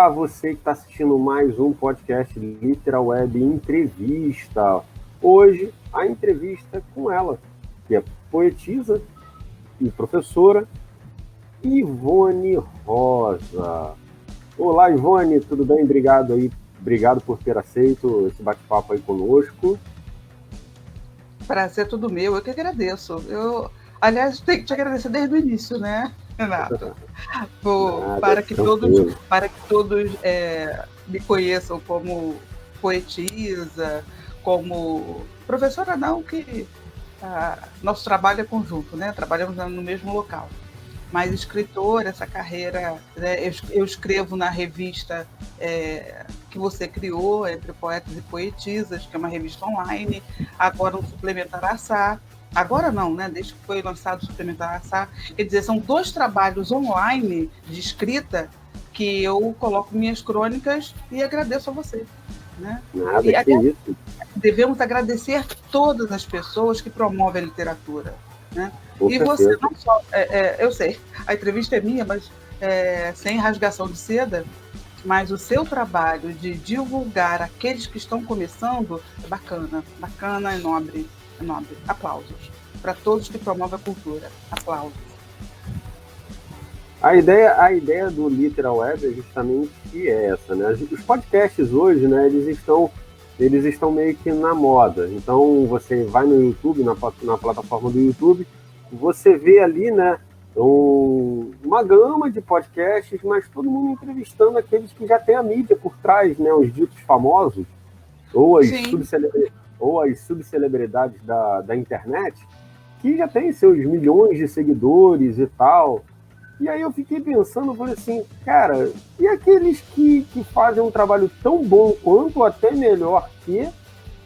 Olá, você que está assistindo mais um podcast Literal Web Entrevista. Hoje, a entrevista com ela, que é poetisa e professora, Ivone Rosa. Olá, Ivone, tudo bem? Obrigado por ter aceito esse bate-papo aí conosco. Prazer é tudo meu, eu que agradeço. Aliás, tenho que te agradecer desde o início, né, Renato? Para que todos me conheçam como poetisa, como professora, não, que nosso trabalho é conjunto, né? Trabalhamos no mesmo local. Mas escritora, essa carreira, né? Eu escrevo na revista que você criou, Entre Poetas e Poetisas, que é uma revista online, agora um Suplementar Araçá. Agora não, né? Desde que foi lançado o Suplementar Araçá. Quer dizer, são 2 trabalhos online de escrita que eu coloco minhas crônicas e agradeço a você. Né? Nada, que isso. Devemos agradecer todas as pessoas que promovem a literatura. Né? E você não só... eu sei, a entrevista é minha, mas sem rasgação de seda, mas o seu trabalho de divulgar aqueles que estão começando é bacana, é nobre. Aplausos para todos que promovem a cultura. Aplausos. A ideia do Literal Web é justamente essa, né? Os podcasts hoje, né, eles estão meio que na moda. Então, você vai no YouTube, na plataforma do YouTube, você vê ali, né, uma gama de podcasts, mas todo mundo entrevistando aqueles que já têm a mídia por trás, né, os ditos famosos, ou as subcelebridades da internet, que já têm seus milhões de seguidores e tal. E aí eu fiquei pensando, falei assim, cara, e aqueles que fazem um trabalho tão bom quanto, até melhor que,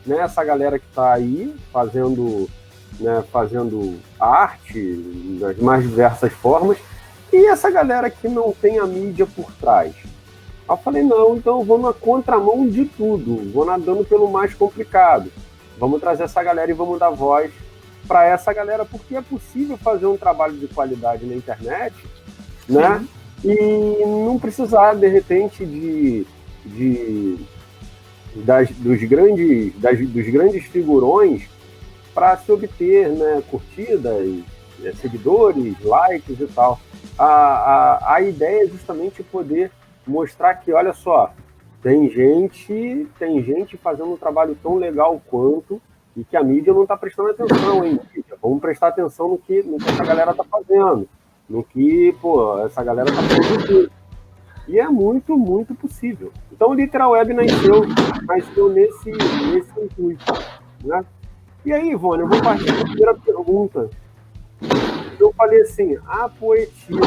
né, essa galera que está aí fazendo arte das mais diversas formas, e essa galera que não tem a mídia por trás? Eu falei, não, então eu vou na contramão de tudo, vou nadando pelo mais complicado. Vamos trazer essa galera e vamos dar voz para essa galera, porque é possível fazer um trabalho de qualidade na internet, né? E não precisar, de repente, dos grandes figurões para se obter, né, curtidas, seguidores, likes e tal. A ideia é justamente poder mostrar que, olha só, tem gente fazendo um trabalho tão legal quanto, e que a mídia não está prestando atenção, hein? Vamos prestar atenção no que essa galera está fazendo, no que, essa galera está produzindo. E é muito, muito possível. Então, o Literal Web nasceu nesse intuito, né? E aí, Ivone, eu vou partir para a primeira pergunta. Eu falei assim, a poetisa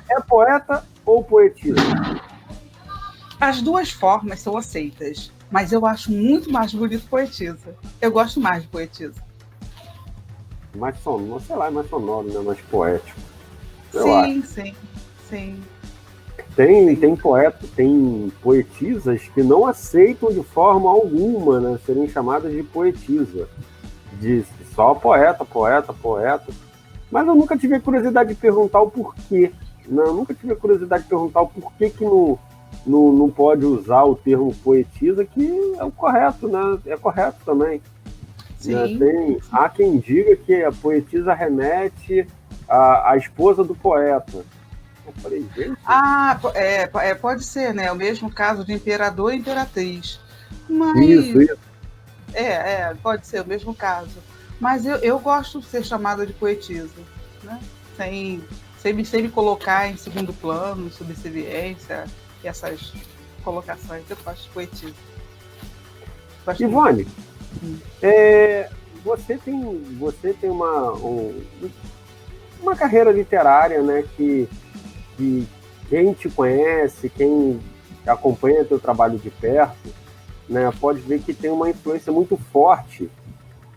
é poeta ou poetisa? As 2 formas são aceitas, mas eu acho muito mais bonito poetisa. Eu gosto mais de poetisa. Mais sonoro, sei lá, mais sonoro, né? Mais poético. Sim. Tem poetisas que não aceitam de forma alguma, né, serem chamadas de poetisa. De só poeta. Mas eu nunca tive a curiosidade de perguntar o porquê. Não, eu nunca tive a curiosidade de perguntar o porquê que não pode usar o termo poetisa, que é o correto, né? É correto também. Sim. Né? Há quem diga que a poetisa remete à esposa do poeta. Eu falei, gente... pode ser, né? O mesmo caso de imperador e imperatriz. Mas... Isso. Pode ser o mesmo caso. Mas eu gosto de ser chamada de poetisa, né? Sem me colocar em segundo plano, subserviência, e essas colocações. Eu gosto de poetisa. Ivone, você tem uma carreira literária, né, que quem te conhece, quem acompanha teu trabalho de perto, né, pode ver que tem uma influência muito forte,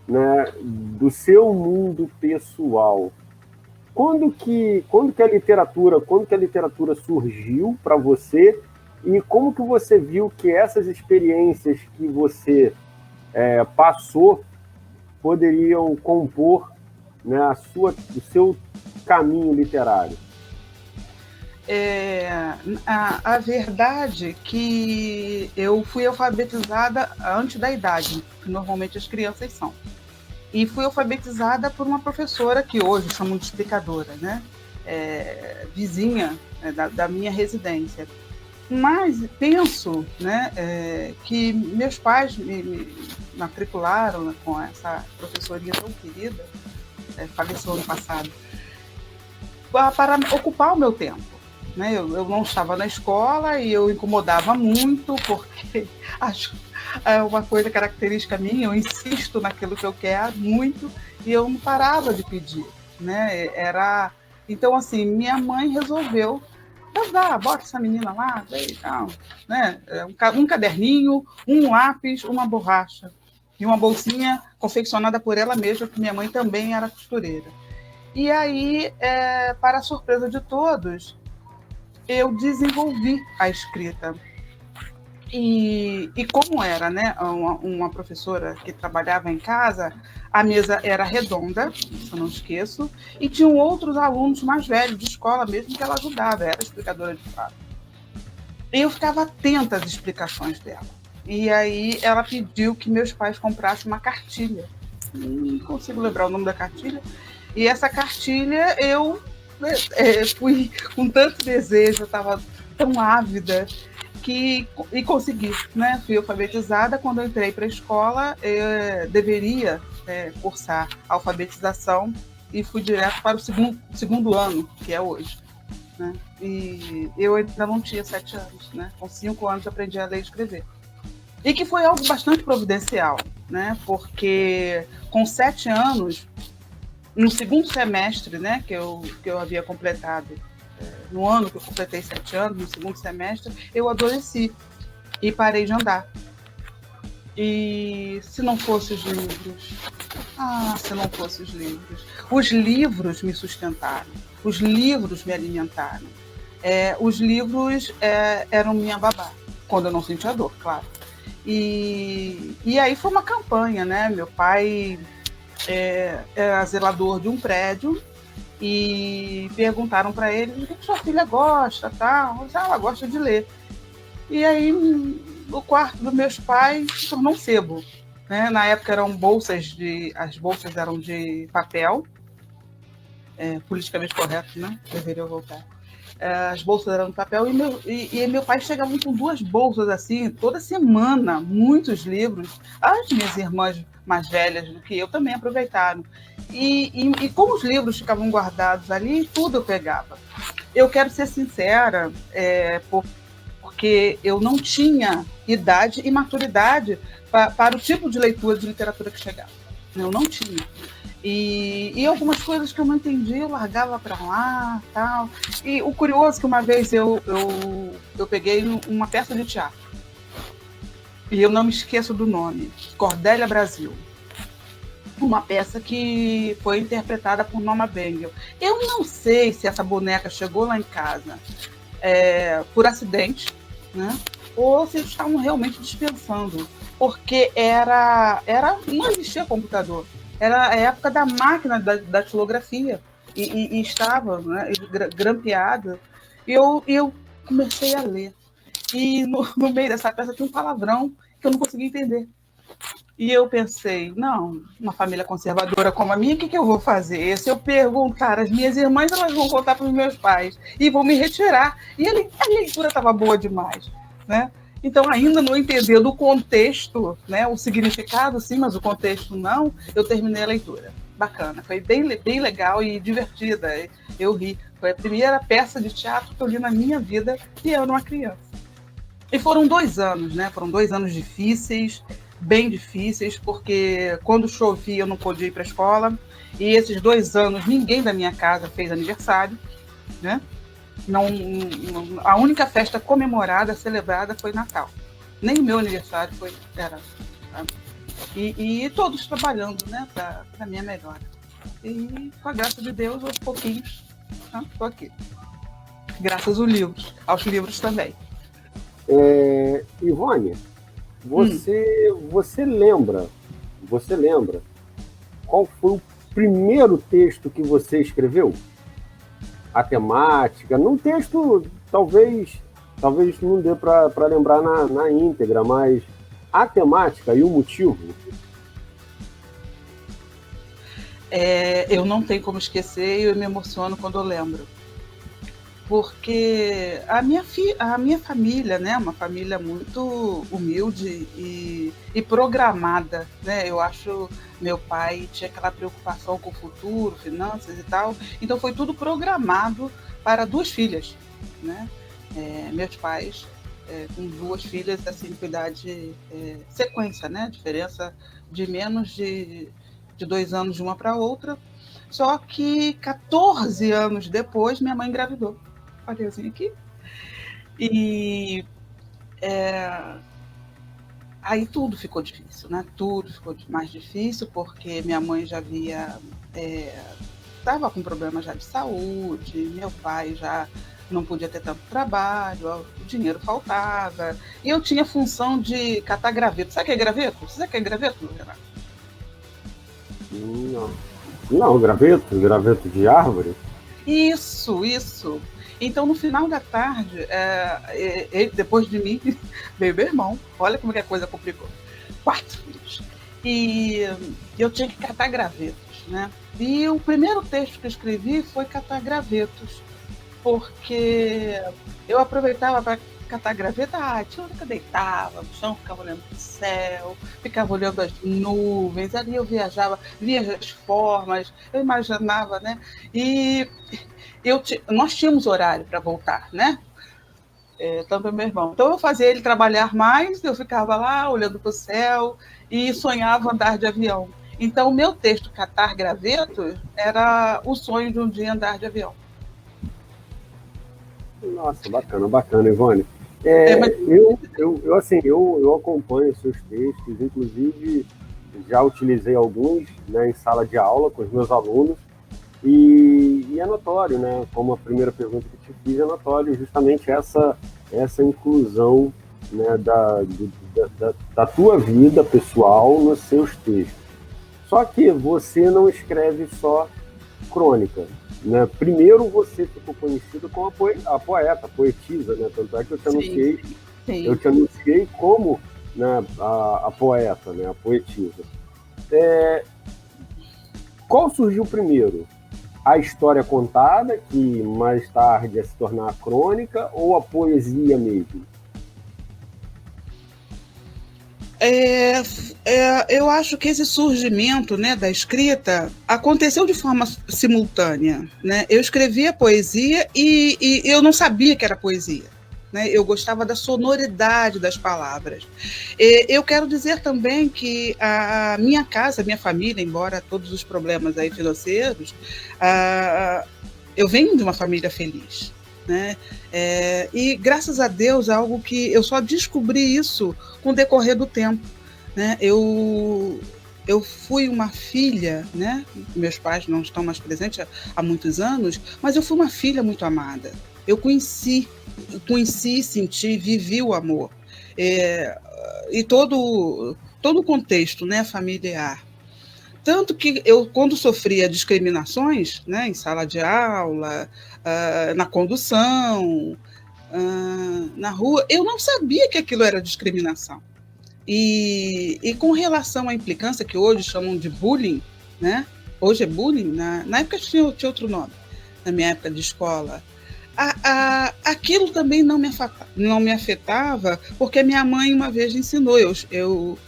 né, do seu mundo pessoal. Quando que a literatura surgiu para você, e como que você viu que essas experiências que você passou poderiam compor, né, o seu caminho literário? A verdade é que eu fui alfabetizada antes da idade, que normalmente as crianças são. E fui alfabetizada por uma professora que hoje chamam de explicadora, né? Vizinha da minha residência. Mas penso, né, que meus pais me matricularam, né, com essa professorinha tão querida, faleceu ano passado, para ocupar o meu tempo. Né? Eu não estava na escola e eu incomodava muito, porque acho uma coisa característica minha, eu insisto naquilo que eu quero muito e eu não parava de pedir. Né? Então, assim, minha mãe resolveu bota essa menina lá, e tal, né? Um caderninho, um lápis, uma borracha e uma bolsinha confeccionada por ela mesma, que minha mãe também era costureira. E aí, para a surpresa de todos, eu desenvolvi a escrita. E como era, né, uma professora que trabalhava em casa, a mesa era redonda, isso eu não esqueço, e tinham outros alunos mais velhos de escola mesmo que ela ajudava, era explicadora de fato. E eu ficava atenta às explicações dela. E aí ela pediu que meus pais comprassem uma cartilha. Não consigo lembrar o nome da cartilha. E essa cartilha eu fui com tanto desejo, eu estava tão ávida, e consegui, né? Fui alfabetizada. Quando eu entrei para a escola, eu deveria cursar alfabetização e fui direto para o segundo ano, que é hoje. Né? E eu ainda não tinha 7 anos, né? Com 5 anos aprendi a ler e escrever. E que foi algo bastante providencial, né? Porque com 7 anos, no segundo semestre, né, que eu havia completado, no ano que eu completei 7 anos, no segundo semestre, eu adoeci e parei de andar. E se não fossem os livros? Se não fossem os livros me sustentaram, os livros me alimentaram. Os livros eram minha babá, quando eu não sentia dor, claro. E aí foi uma campanha, né? Meu pai era zelador de um prédio e perguntaram para ele o que sua filha gosta, tal. Ela gosta de ler. E aí o quarto dos meus pais se tornou um sebo. Né? Na época eram as bolsas eram de papel, politicamente correto, né? Deveria voltar. As bolsas eram de papel e meu pai chegava com 2 bolsas assim, toda semana, muitos livros. As minhas irmãs mais velhas do que eu também aproveitaram. E como os livros ficavam guardados ali, tudo eu pegava. Eu quero ser sincera, porque eu não tinha idade e maturidade para o tipo de leitura de literatura que chegava. Eu não tinha. E algumas coisas que eu não entendi, eu largava para lá, tal. E o curioso é que uma vez eu peguei uma peça de teatro. E eu não me esqueço do nome. Cordélia Brasil. Uma peça que foi interpretada por Norma Bengel. Eu não sei se essa boneca chegou lá em casa por acidente, né? Ou se eles estavam realmente dispensando. Porque não existia computador. Era a época da máquina da datilografia e estava, né, grampeada. E eu comecei a ler. E no meio dessa peça tinha um palavrão que eu não conseguia entender. E eu pensei, não, uma família conservadora como a minha, o que eu vou fazer? Se eu perguntar às minhas irmãs, elas vão contar para os meus pais e vão me retirar. E a leitura estava boa demais, né? Então, ainda não entendendo o contexto, né, o significado, sim, mas o contexto não, eu terminei a leitura. Bacana, foi bem legal e divertida. Eu ri. Foi a primeira peça de teatro que eu li na minha vida e eu era uma criança. E foram 2 anos, né? Foram 2 anos difíceis, bem difíceis, porque quando chovia eu não podia ir para a escola. E esses 2 anos ninguém da minha casa fez aniversário, né? Não, a única festa comemorada, celebrada, foi Natal. Nem o meu aniversário era. E todos trabalhando, né, para a minha melhora. E com a graça de Deus, aos pouquinhos, estou aqui. Graças aos livros também. Ivone, você lembra qual foi o primeiro texto que você escreveu? a temática, num texto, talvez não dê para lembrar na íntegra, mas a temática e o motivo. Eu não tenho como esquecer e eu me emociono quando eu lembro. Porque a minha família, né, uma família muito humilde e programada, né? Eu acho meu pai tinha aquela preocupação com o futuro, finanças e tal, então foi tudo programado para 2 filhas, né? Meus pais com 2 filhas assim com idade sequência, né? Diferença de menos de 2 anos de uma para outra. Só que 14 anos depois minha mãe engravidou. Olha assim aqui. E aí tudo ficou difícil, né? Tudo ficou mais difícil porque minha mãe já havia estava com problemas já de saúde, meu pai já não podia ter tanto trabalho, o dinheiro faltava, e eu tinha função de catar graveto. Sabe o que é graveto? Você sabe o que é graveto, Renato? Não, graveto de árvore? Isso. Então, no final da tarde, ele, depois de mim, veio meu irmão. Olha como que a coisa complicou. 4 filhos. E eu tinha que catar gravetos, né? E o primeiro texto que eu escrevi foi catar gravetos, porque eu aproveitava para catar graveto, tinha hora que eu deitava no chão, ficava olhando para o céu, ficava olhando as nuvens, ali eu viajava, via as formas, eu imaginava, né? E nós tínhamos horário para voltar, né? Tanto meu irmão. Então eu fazia ele trabalhar mais, eu ficava lá olhando para o céu e sonhava andar de avião. Então o meu texto Catar Gravetos era o sonho de um dia andar de avião. Nossa, bacana, Ivone. Eu acompanho os seus textos, inclusive já utilizei alguns, né, em sala de aula com os meus alunos, e é notório, né, como a primeira pergunta que te fiz, é notório justamente essa inclusão, né, da tua vida pessoal nos seus textos. Só que você não escreve só crônica, né? Primeiro você ficou conhecido como a poeta, a poetisa, né? Tanto é que eu te anunciei como, né, a poeta, né? A poetisa. Qual surgiu primeiro? A história contada, que mais tarde ia se tornar a crônica, ou a poesia mesmo? Eu acho que esse surgimento, né, da escrita aconteceu de forma simultânea, né? Eu escrevia poesia e eu não sabia que era poesia, né? Eu gostava da sonoridade das palavras. Eu quero dizer também que a minha casa, a minha família, embora todos os problemas aí financeiros, eu venho de uma família feliz, né? E graças a Deus, algo que eu só descobri isso com o decorrer do tempo, né? Eu fui uma filha, né? Meus pais não estão mais presentes há muitos anos, mas eu fui uma filha muito amada. Eu conheci, senti, vivi o amor. E todo o contexto, né, familiar. Tanto que eu, quando sofria discriminações, né, em sala de aula, na condução, na rua, eu não sabia que aquilo era discriminação. E com relação à implicância, que hoje chamam de bullying, né? Hoje é bullying, na época tinha outro nome, na minha época de escola. Aquilo também não me afetava, porque minha mãe uma vez ensinou, eu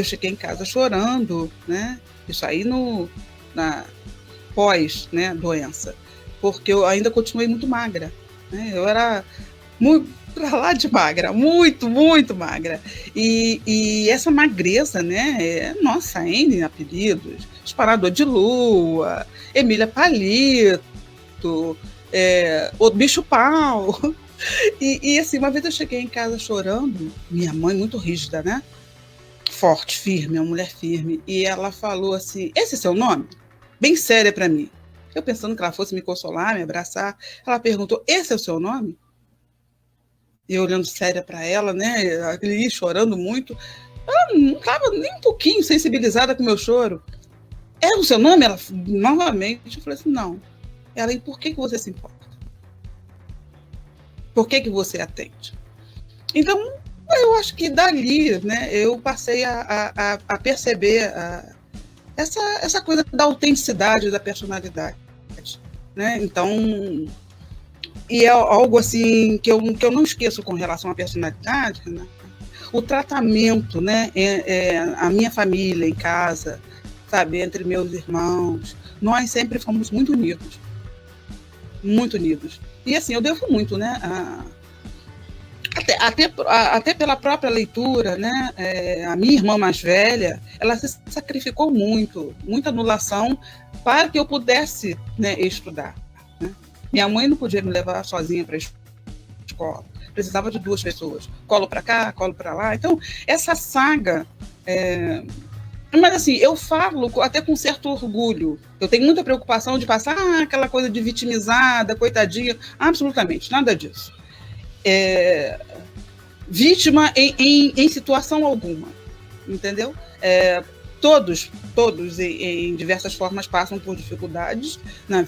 cheguei em casa chorando, né? Isso aí na pós, né, doença, porque eu ainda continuei muito magra, né? Eu era muito para lá de magra, muito, muito magra. E essa magreza, né? Nossa, N apelidos, Disparador de Lua, Emília Palito, o Bicho Pau. E assim, uma vez eu cheguei em casa chorando, minha mãe muito rígida, né? Forte, firme, uma mulher firme, e ela falou assim: esse é seu nome? Bem séria para mim. Eu pensando que ela fosse me consolar, me abraçar, ela perguntou: esse é o seu nome? E eu olhando séria para ela, né, ali chorando muito, ela não estava nem um pouquinho sensibilizada com o meu choro. É o seu nome? Ela, novamente, eu falei assim: não, Ela, e por que você se importa? Por que você atende? Então, eu acho que dali, né, eu passei a perceber essa coisa da autenticidade da personalidade, né? Então, e é algo assim que eu não esqueço com relação à personalidade, né? O tratamento, né? A minha família em casa, sabe, entre meus irmãos, nós sempre fomos muito unidos. Muito unidos. E assim, eu devo muito, né? Até pela própria leitura, né? A minha irmã mais velha, ela se sacrificou muito, muita anulação para que eu pudesse, né, estudar. Né? Minha mãe não podia me levar sozinha para a escola. Precisava de 2 pessoas. Colo para cá, colo para lá. Então, essa saga... Mas assim, eu falo até com certo orgulho. Eu tenho muita preocupação de passar aquela coisa de vitimizada, coitadinha. Absolutamente, nada disso. Vítima em situação alguma, entendeu? Todos em diversas formas passam por dificuldades na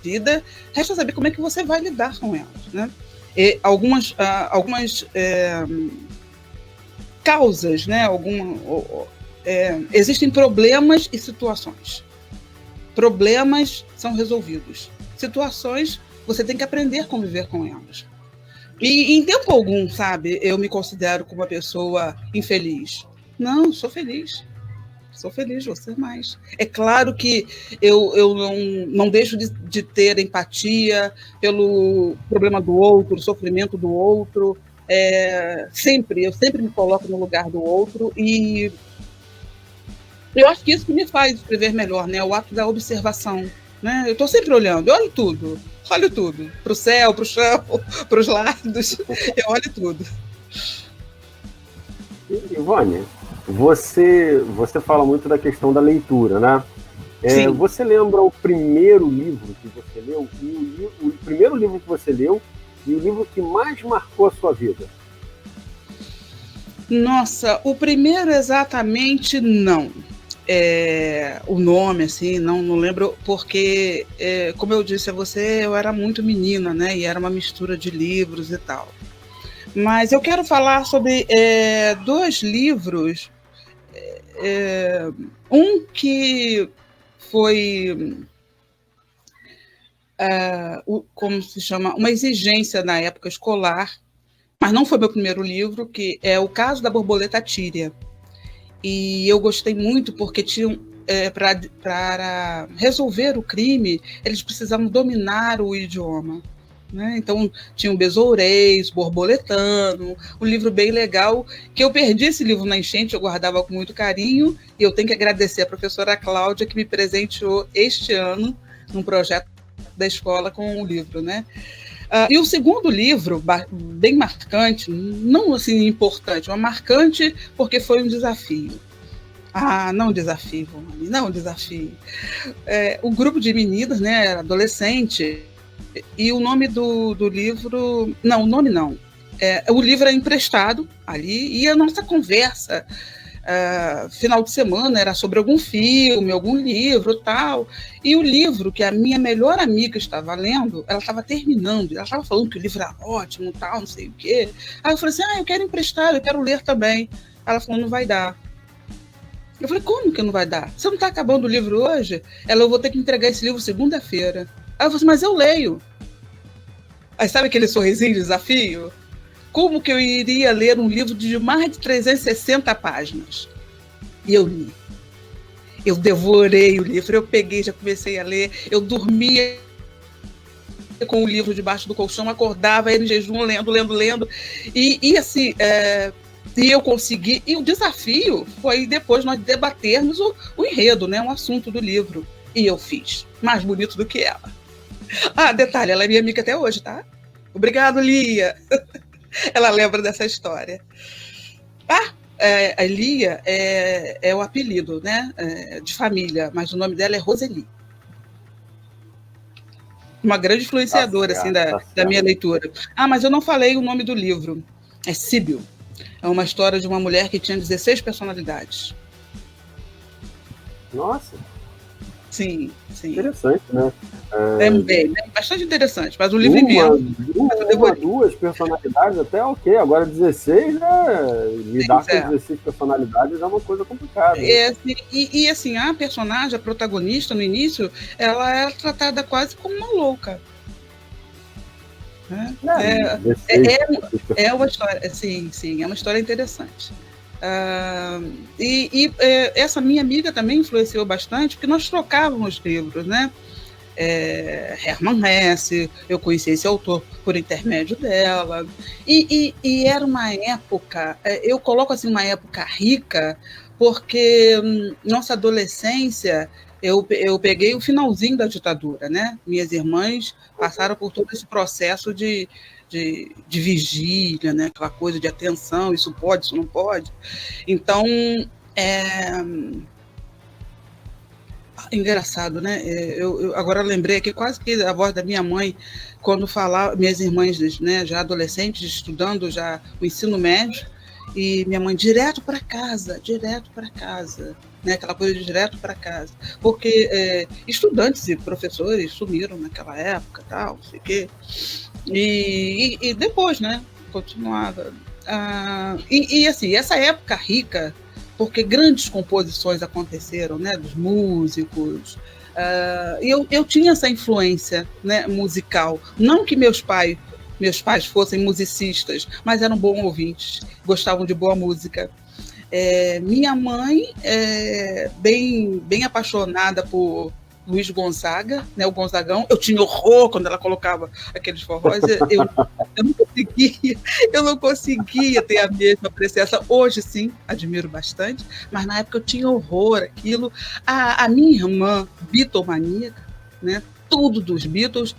vida. Resta saber como é que você vai lidar com elas, né? Algumas causas, né? Existem problemas e situações. Problemas são resolvidos. Situações, você tem que aprender a conviver com elas. E em tempo algum, sabe, eu me considero como uma pessoa infeliz. Não, sou feliz. Sou feliz, vou ser mais. É claro que eu não deixo de ter empatia pelo problema do outro, sofrimento do outro. Eu sempre me coloco no lugar do outro e eu acho que isso que me faz escrever melhor, né? O ato da observação. Né? Eu estou sempre olhando, eu olho tudo, para o céu, para o chão, para os lados, eu olho tudo. Ivone, você fala muito da questão da leitura, né? Você lembra o primeiro livro que você leu, o primeiro livro que você leu e o livro que mais marcou a sua vida? Nossa, o primeiro exatamente não. O nome, assim, não lembro, porque, como eu disse a você, eu era muito menina, né? E era uma mistura de livros e tal. Mas eu quero falar sobre 2 livros. Um que foi, como se chama, uma exigência na época escolar, mas não foi meu primeiro livro, que é O Caso da Borboleta Tíria. E eu gostei muito porque tinham, para resolver o crime, eles precisavam dominar o idioma. Né? Então, tinha o Besourês, Borboletano, um livro bem legal, que eu perdi esse livro na enchente, eu guardava com muito carinho, e eu tenho que agradecer a professora Cláudia, que me presenteou este ano, num projeto da escola com o livro, né? E o segundo livro, bem marcante, não assim importante, mas marcante porque foi um desafio. Não um desafio, não um desafio. O grupo de meninas, né, era adolescente, e o nome do livro... Não, o nome não. O livro é emprestado ali, e a nossa conversa... final de semana era sobre algum filme, algum livro tal, e o livro que a minha melhor amiga estava lendo, ela estava terminando, ela estava falando que o livro era ótimo tal, não sei o quê. Aí eu falei assim, eu quero emprestar, eu quero ler também. Ela falou, não vai dar. Eu falei, como que não vai dar? Você não está acabando o livro hoje? Eu vou ter que entregar esse livro segunda-feira. Aí eu falei assim, mas eu leio. Aí sabe aquele sorrisinho de desafio? Como que eu iria ler um livro de mais de 360 páginas? E eu li. Eu devorei o livro, eu peguei, já comecei a ler, eu dormia com o livro debaixo do colchão, acordava em jejum, lendo. E assim, e eu consegui. E o desafio foi depois nós debatermos o enredo, né, um assunto do livro. E eu fiz. Mais bonito do que ela. Detalhe, ela é minha amiga até hoje, tá? Obrigado, Lia. Ela lembra dessa história. A Lia é o apelido, né, de família, mas o nome dela é Roseli. Uma grande influenciadora assim, da minha leitura. Mas eu não falei o nome do livro. É Síbil. É uma história de uma mulher que tinha 16 personalidades. Nossa! Sim, sim. Interessante, né? Bastante interessante, mas o livro imenso. Duas personalidades até ok, agora 16, né? Lidar com 16 personalidades é uma coisa complicada. Né? Assim, a personagem, a protagonista, no início, ela é tratada quase como uma louca. Né? É uma história, sim, é uma história interessante. Essa minha amiga também influenciou bastante, porque nós trocávamos livros, né? Hermann Hesse, eu conheci esse autor por intermédio dela, e era uma época, eu coloco assim, uma época rica, porque nossa adolescência, eu peguei o finalzinho da ditadura, né? Minhas irmãs passaram por todo esse processo de vigília, né? Aquela coisa de atenção, isso pode, isso não pode. Então, engraçado, né? Eu agora lembrei aqui quase que a voz da minha mãe, quando falava, minhas irmãs, né, já adolescentes, estudando já o ensino médio, e minha mãe, direto para casa, né? Aquela coisa de direto para casa. Porque estudantes e professores sumiram naquela época, tal, não sei o quê. E depois, né, continuava. Assim, essa época rica, porque grandes composições aconteceram, né, dos músicos. Eu tinha essa influência, né, musical. Não que meus pais fossem musicistas, mas eram bons ouvintes, gostavam de boa música. Minha mãe, bem apaixonada por Luiz Gonzaga, né, o Gonzagão. Eu tinha horror quando ela colocava aqueles forróis. Eu não conseguia ter a mesma apreciação. Hoje, sim, admiro bastante, mas na época eu tinha horror àquilo. A minha irmã, bitomaníaca, né, tudo dos Beatles.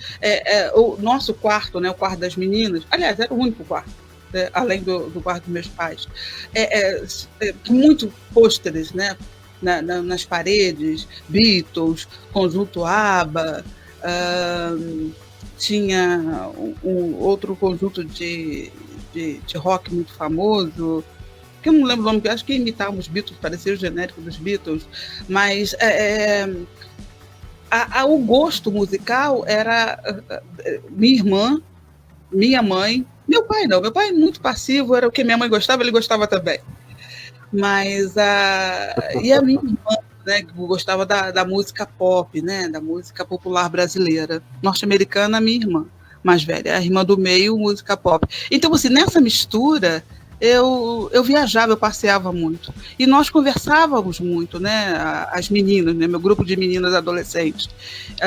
O nosso quarto, né, o quarto das meninas, aliás, era o único quarto, além do quarto dos meus pais. Muito pôsteres, né? Nas paredes, Beatles, conjunto ABBA, tinha outro conjunto de rock muito famoso, que eu não lembro o nome, acho que imitava os Beatles, parecia o genérico dos Beatles, mas o gosto musical era minha irmã, minha mãe, meu pai não, meu pai muito passivo, era o que minha mãe gostava, ele gostava também. Mas e a minha irmã, né, que gostava da música pop, né, da música popular brasileira. Norte-americana, a minha irmã mais velha, a irmã do meio, música pop. Então, assim, nessa mistura, eu viajava, eu passeava muito. E nós conversávamos muito, né, as meninas, né, meu grupo de meninas adolescentes,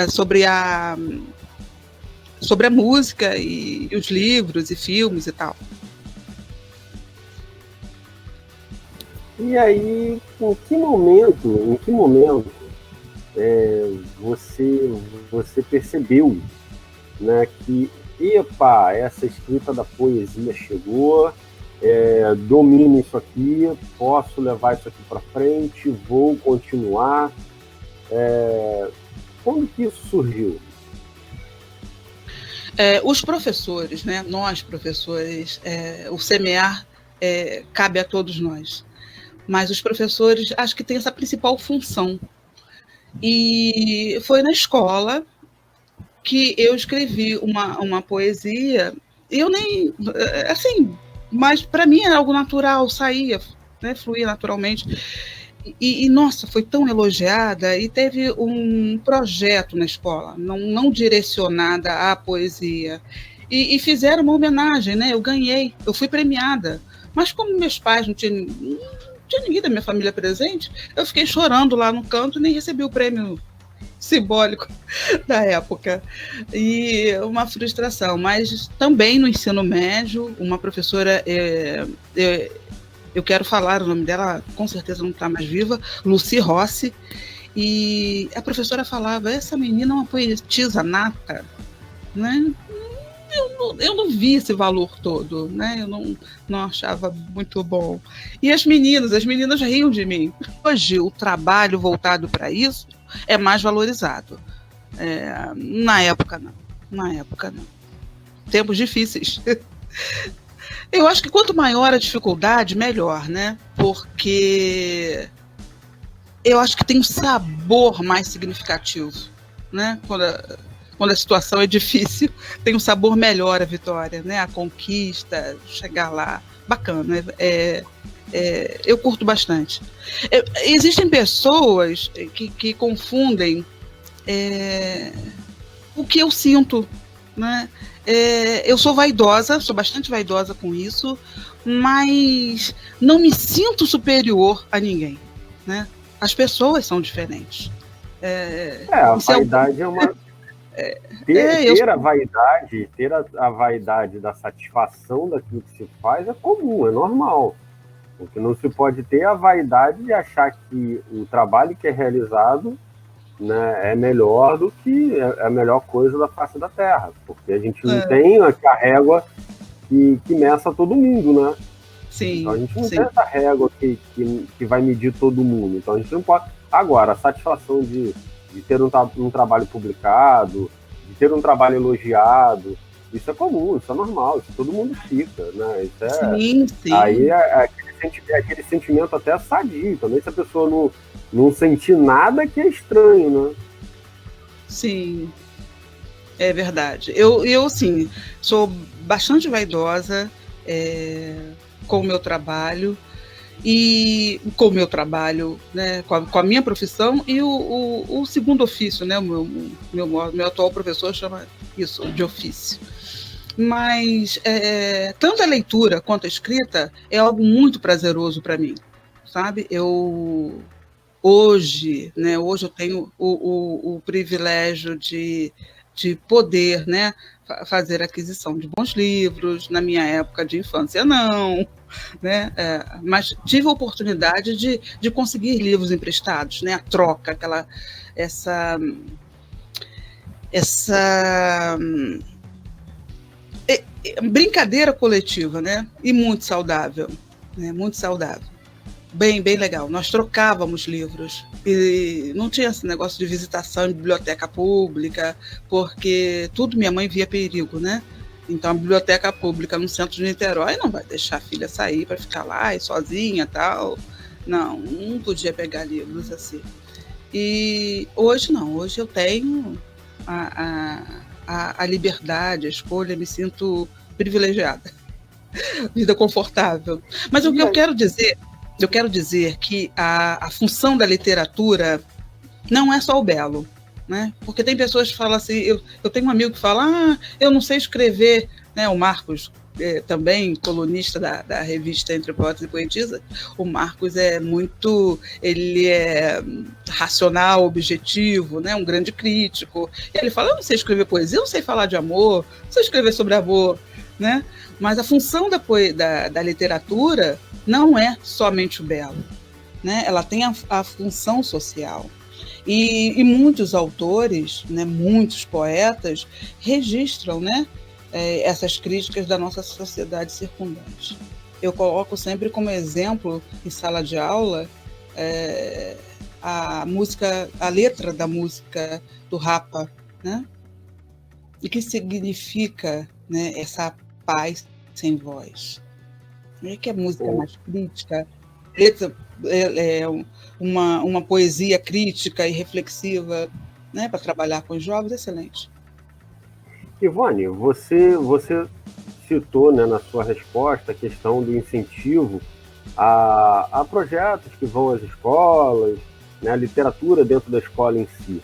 sobre a música e os livros e filmes e tal. E aí, em que momento você percebeu, né, que, epa, essa escrita da poesia chegou, domino isso aqui, posso levar isso aqui para frente, vou continuar? Quando que isso surgiu? Os professores, né, nós professores, o semear cabe a todos nós. Mas os professores, acho que têm essa principal função. E foi na escola que eu escrevi uma poesia, eu nem, assim, mas para mim era algo natural, saía, né, fluía naturalmente. E, nossa, foi tão elogiada, e teve um projeto na escola, não direcionada à poesia, e fizeram uma homenagem, né, eu ganhei, eu fui premiada, mas como meus pais não tinha ninguém da minha família presente, eu fiquei chorando lá no canto e nem recebi o prêmio simbólico da época. E uma frustração. Mas também no ensino médio, uma professora, eu quero falar o nome dela, com certeza não está mais viva, Lucy Rossi, e a professora falava, essa menina é uma poetisa nata, né? Eu não vi esse valor todo, né? Eu não achava muito bom. E as meninas riam de mim. Hoje, o trabalho voltado para isso é mais valorizado. Na época, não. Tempos difíceis. Eu acho que quanto maior a dificuldade, melhor, né? Porque eu acho que tem um sabor mais significativo, né? Quando a situação é difícil, tem um sabor melhor a vitória, né? A conquista, chegar lá, bacana. Eu curto bastante. Existem pessoas que confundem o que eu sinto, né? Eu sou vaidosa, sou bastante vaidosa com isso, mas não me sinto superior a ninguém, né? As pessoas são diferentes. A vaidade é uma... Ter a vaidade da satisfação daquilo que se faz é comum, é normal. O que não se pode ter é a vaidade de achar que o trabalho que é realizado, né, é melhor do que a melhor coisa da face da Terra, porque a gente não tem a régua que meça todo mundo, né? Sim, então a gente não tem essa régua que vai medir todo mundo. Então a gente não pode... Agora, a satisfação de ter um trabalho publicado, de ter um trabalho elogiado, isso é comum, isso é normal, isso todo mundo fica, né? Isso sim. Aí aquele sentimento até sadio também, se a pessoa não sentir nada, que é estranho, né? Sim, é verdade. Eu sim, sou bastante vaidosa com o meu trabalho, né, com a minha profissão e o segundo ofício, né, o meu atual professor chama isso de ofício. Mas tanto a leitura quanto a escrita é algo muito prazeroso para mim, sabe? Hoje eu tenho o privilégio de poder, né, fazer aquisição de bons livros. Na minha época de infância, não. Né? Mas tive a oportunidade de conseguir livros emprestados, né? A troca, essa brincadeira coletiva, né? E muito saudável, né? Muito saudável. Bem legal. Nós trocávamos livros e não tinha esse negócio de visitação em biblioteca pública, porque tudo minha mãe via perigo, né? Então a biblioteca pública no centro de Niterói não vai deixar a filha sair para ficar lá e sozinha e tal. Não podia pegar livros assim. E hoje não, hoje eu tenho a liberdade, a escolha, me sinto privilegiada. Vida confortável. Mas o que eu quero dizer que a função da literatura não é só o belo, né? Porque tem pessoas que falam assim, eu tenho um amigo que fala, eu não sei escrever, né? O Marcos, também colunista da revista Entre Poetas e Poetisas, o Marcos ele é racional, objetivo, né? Um grande crítico. E ele fala, eu não sei escrever poesia, eu não sei falar de amor, não sei escrever sobre amor, né? Mas a função da literatura não é somente o belo, né? Ela tem a função social. E muitos autores, né, muitos poetas registram, né, essas críticas da nossa sociedade circundante. Eu coloco sempre como exemplo, em sala de aula, a letra da música do Rapa, né? E que significa, né, essa paz sem voz. Que a música é mais crítica, letra uma poesia crítica e reflexiva, né, para trabalhar com os jovens, excelente. Ivone, você citou, né, na sua resposta a questão do incentivo a projetos que vão às escolas, né, a literatura dentro da escola em si.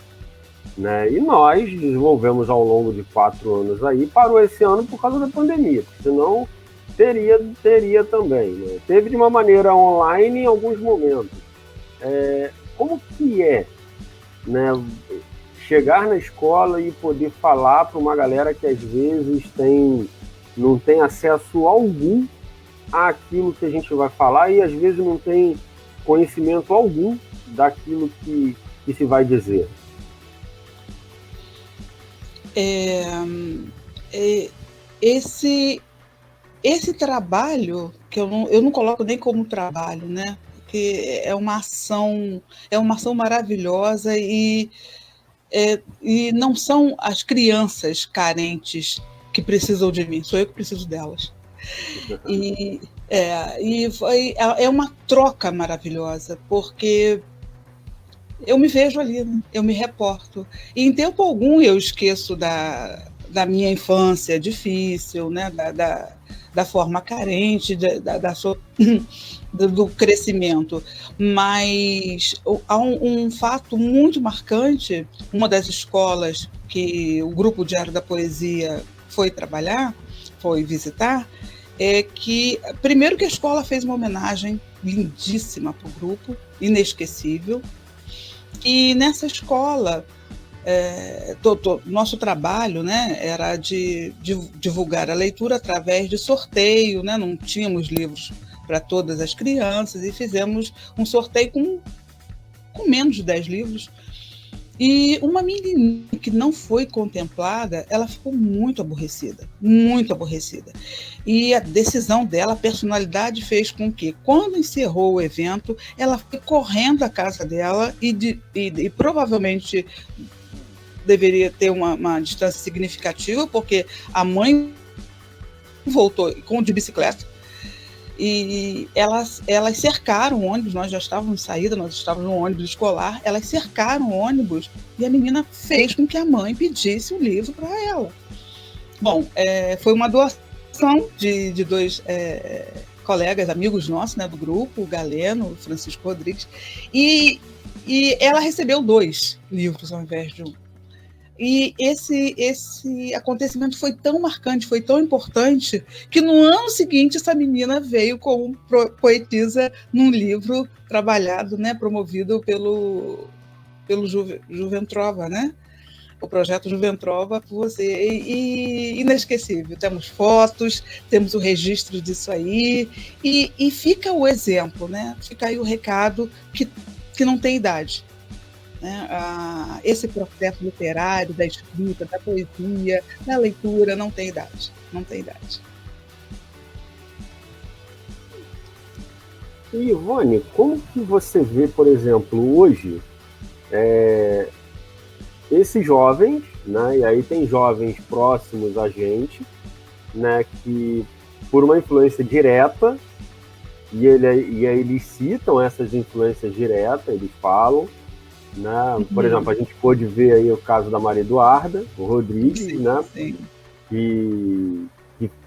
Né? E nós desenvolvemos ao longo de 4 anos aí, parou esse ano por causa da pandemia, senão teria também. Né? Teve de uma maneira online em alguns momentos. Como que né, chegar na escola e poder falar para uma galera que às vezes não tem acesso algum àquilo que a gente vai falar e às vezes não tem conhecimento algum daquilo que se vai dizer? Esse trabalho, que eu não coloco nem como trabalho, né? Porque é uma ação maravilhosa e não são as crianças carentes que precisam de mim, sou eu que preciso delas. É uma troca maravilhosa, porque eu me vejo ali, né? Eu me reporto. E em tempo algum eu esqueço da minha infância difícil, né? Da forma carente, do crescimento. Mas há um fato muito marcante, uma das escolas que o Grupo Diário da Poesia foi trabalhar, foi visitar, é que, primeiro que a escola fez uma homenagem lindíssima para o grupo, inesquecível, e nessa escola, nosso trabalho, né, era de divulgar a leitura através de sorteio, né, não tínhamos livros para todas as crianças, e fizemos um sorteio com menos de 10 livros. E uma menina que não foi contemplada, ela ficou muito aborrecida, muito aborrecida. E a decisão dela, a personalidade fez com que, quando encerrou o evento, ela foi correndo à casa dela e provavelmente deveria ter uma distância significativa, porque a mãe voltou de bicicleta, e elas cercaram o ônibus, nós já estávamos em saída, nós estávamos no ônibus escolar, elas cercaram o ônibus e a menina fez com que a mãe pedisse o livro para ela. Bom, foi uma doação de dois colegas, amigos nossos, né, do grupo, o Galeno, o Francisco Rodrigues, e ela recebeu 2 livros ao invés de 1. E esse acontecimento foi tão marcante, foi tão importante, que no ano seguinte essa menina veio como poetisa num livro trabalhado, né, promovido pelo Juventrova, né? O projeto Juventrova por você. E inesquecível. Temos fotos, temos o registro disso aí, e fica o exemplo, né? Fica aí o recado que não tem idade. Né? Esse processo literário, da escrita, da poesia, da leitura, não tem idade. Não tem idade. E, Ivone, como que você vê, por exemplo, hoje, esses jovens, né? E aí tem jovens próximos a gente, né? Que por uma influência direta, e aí eles citam essas influências diretas, eles falam, né? Por exemplo, a gente pôde ver aí o caso da Maria Eduarda, o Rodrigues, sim, né? Sim. E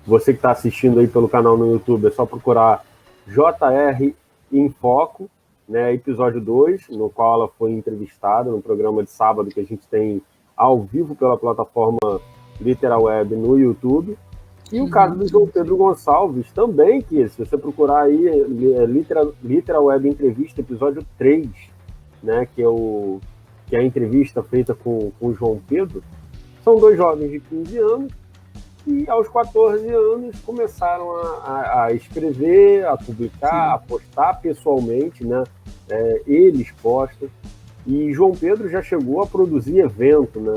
você que está assistindo aí pelo canal no YouTube, é só procurar JR em Foco, né? Episódio 2, no qual ela foi entrevistada no programa de sábado que a gente tem ao vivo pela plataforma Literal Web no YouTube. E o caso do João Pedro Gonçalves também, que se você procurar aí, Literal Web Entrevista, episódio 3, né, que é a entrevista feita com o João Pedro, são 2 jovens de 15 anos que aos 14 anos começaram a escrever, a publicar, sim, a postar pessoalmente, né, eles postam, e João Pedro já chegou a produzir evento, né,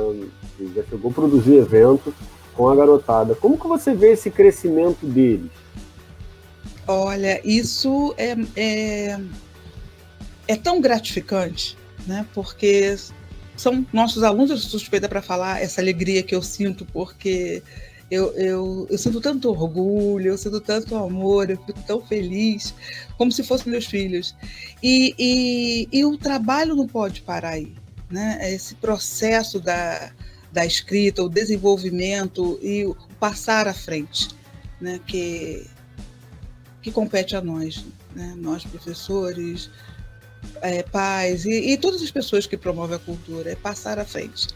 com a garotada. Como que você vê esse crescimento deles? Olha, isso é tão gratificante, né? Porque são nossos alunos, eu sou suspeita para falar essa alegria que eu sinto, porque eu sinto tanto orgulho, eu sinto tanto amor, eu fico tão feliz, como se fossem meus filhos. E o trabalho não pode parar aí, né? Esse processo da escrita, o desenvolvimento e o passar à frente, né? Que compete a nós, né? Nós professores, pais e todas as pessoas que promovem a cultura, é passar à frente.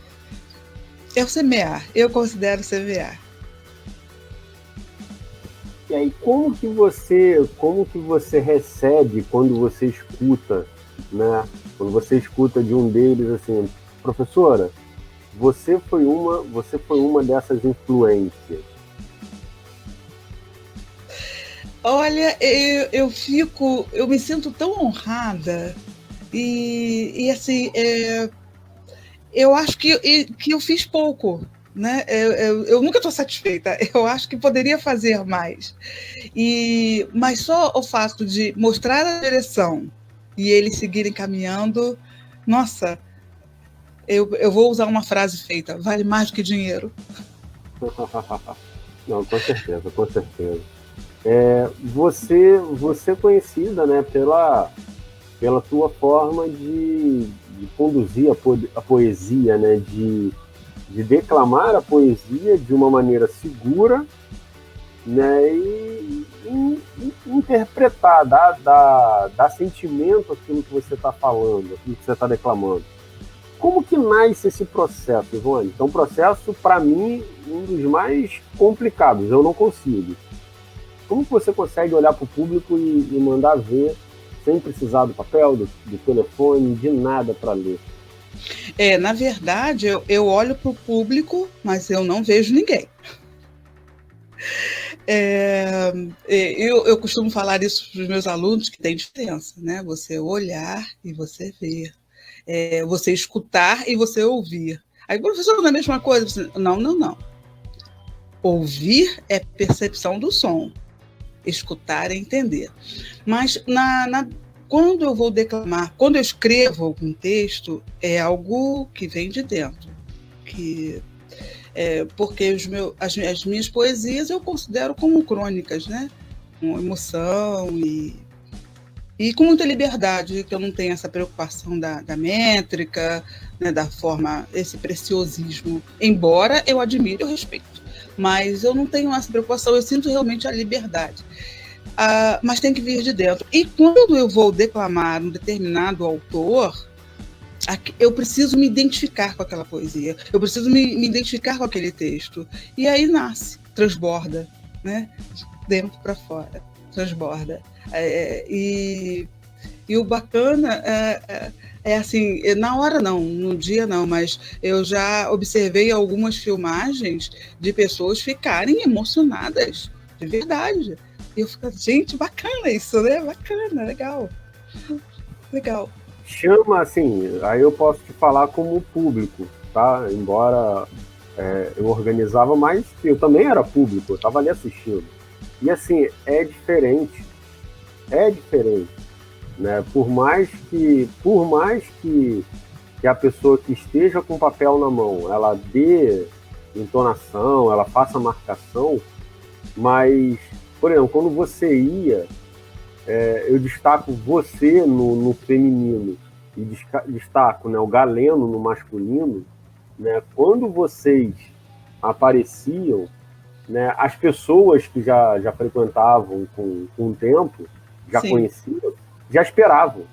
É o semear, eu considero semear. E aí, como que você recebe quando você escuta, né? Quando você escuta de um deles assim, professora, você foi uma dessas influências? Olha, eu me sinto tão honrada e assim, eu acho que eu fiz pouco, né? Eu nunca estou satisfeita. Eu acho que poderia fazer mais. Mas só o fato de mostrar a direção e eles seguirem caminhando, nossa, eu vou usar uma frase feita: vale mais do que dinheiro. Não, com certeza, com certeza. Você é conhecida, né, pela tua forma de conduzir a poesia, né, de declamar a poesia de uma maneira segura, né, e interpretar, dar sentimento àquilo que você está falando, àquilo que você está declamando. Como que nasce esse processo, Ivone? Então, um processo, para mim, um dos mais complicados, eu não consigo. Como que você consegue olhar para o público e mandar ver, sem precisar do papel, do telefone, de nada para ler? Na verdade, eu olho para o público, mas eu não vejo ninguém. Eu costumo falar isso para os meus alunos, que tem diferença, né? Você olhar e você ver. Você escutar e você ouvir. Aí, professor, não é a mesma coisa? Você, não. Ouvir é percepção do som. Escutar é entender. Mas quando eu vou declamar, quando eu escrevo algum texto, é algo que vem de dentro. Porque as minhas poesias eu considero como crônicas, né? Com emoção e com muita liberdade, que eu não tenho essa preocupação da métrica, né, da forma, esse preciosismo. Embora eu admire e eu respeito, mas eu não tenho essa preocupação, eu sinto realmente a liberdade. Mas tem que vir de dentro. E quando eu vou declamar um determinado autor, eu preciso me identificar com aquela poesia, eu preciso me identificar com aquele texto. E aí nasce, transborda, né? Dentro para fora, transborda. E o bacana é assim, na hora não, no dia não, mas eu já observei algumas filmagens de pessoas ficarem emocionadas, de verdade. E eu fico, gente, bacana isso, né? Bacana, legal. Chama, assim, aí eu posso te falar como público, tá? Embora eu organizava, mas eu também era público, eu estava ali assistindo. E assim, é diferente, né? Por mais que a pessoa que esteja com o papel na mão, ela dê entonação, ela faça marcação, mas, por exemplo, quando você ia, eu destaco você no feminino e destaco, né, o Galeno no masculino, né? Quando vocês apareciam, né, as pessoas que já frequentavam com o tempo, já Sim. conheciam, já esperavam,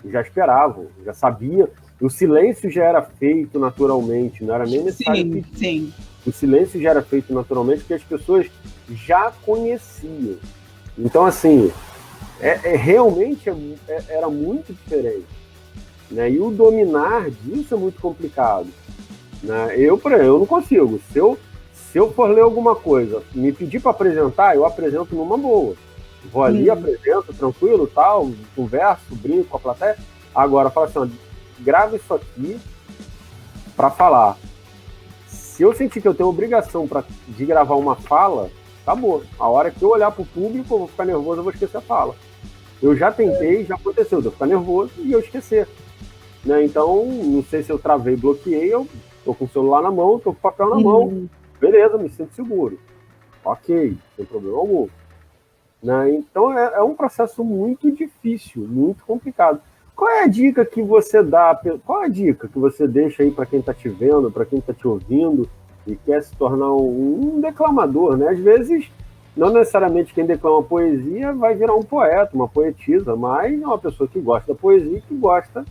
já sabiam. O silêncio já era feito naturalmente, não era nem necessário pedir. Sim. O silêncio já era feito naturalmente porque as pessoas já conheciam. Então, assim, realmente era muito diferente, né? E o dominar disso é muito complicado, né? Eu não consigo. Se eu for ler alguma coisa, me pedir para apresentar, eu apresento numa boa. Vou ali, apresento, tranquilo, tal, converso, brinco com a plateia. Agora, fala assim, ó, grava isso aqui para falar. Se eu sentir que eu tenho obrigação de gravar uma fala, acabou. A hora que eu olhar para o público, eu vou ficar nervoso, eu vou esquecer a fala. Eu já tentei, já aconteceu, de eu ficar nervoso e eu esquecer. Né? Então, não sei se eu travei, bloqueei, eu tô com o celular na mão, tô com o papel na mão. Beleza, me sinto seguro. Ok, sem problema algum. Né? Então, é um processo muito difícil, muito complicado. Qual é a dica que você dá? Qual é a dica que você deixa aí para quem está te vendo, para quem está te ouvindo e quer se tornar um declamador, né? Às vezes, não necessariamente quem declama poesia vai virar um poeta, uma poetisa, mas é uma pessoa que gosta da poesia e que gosta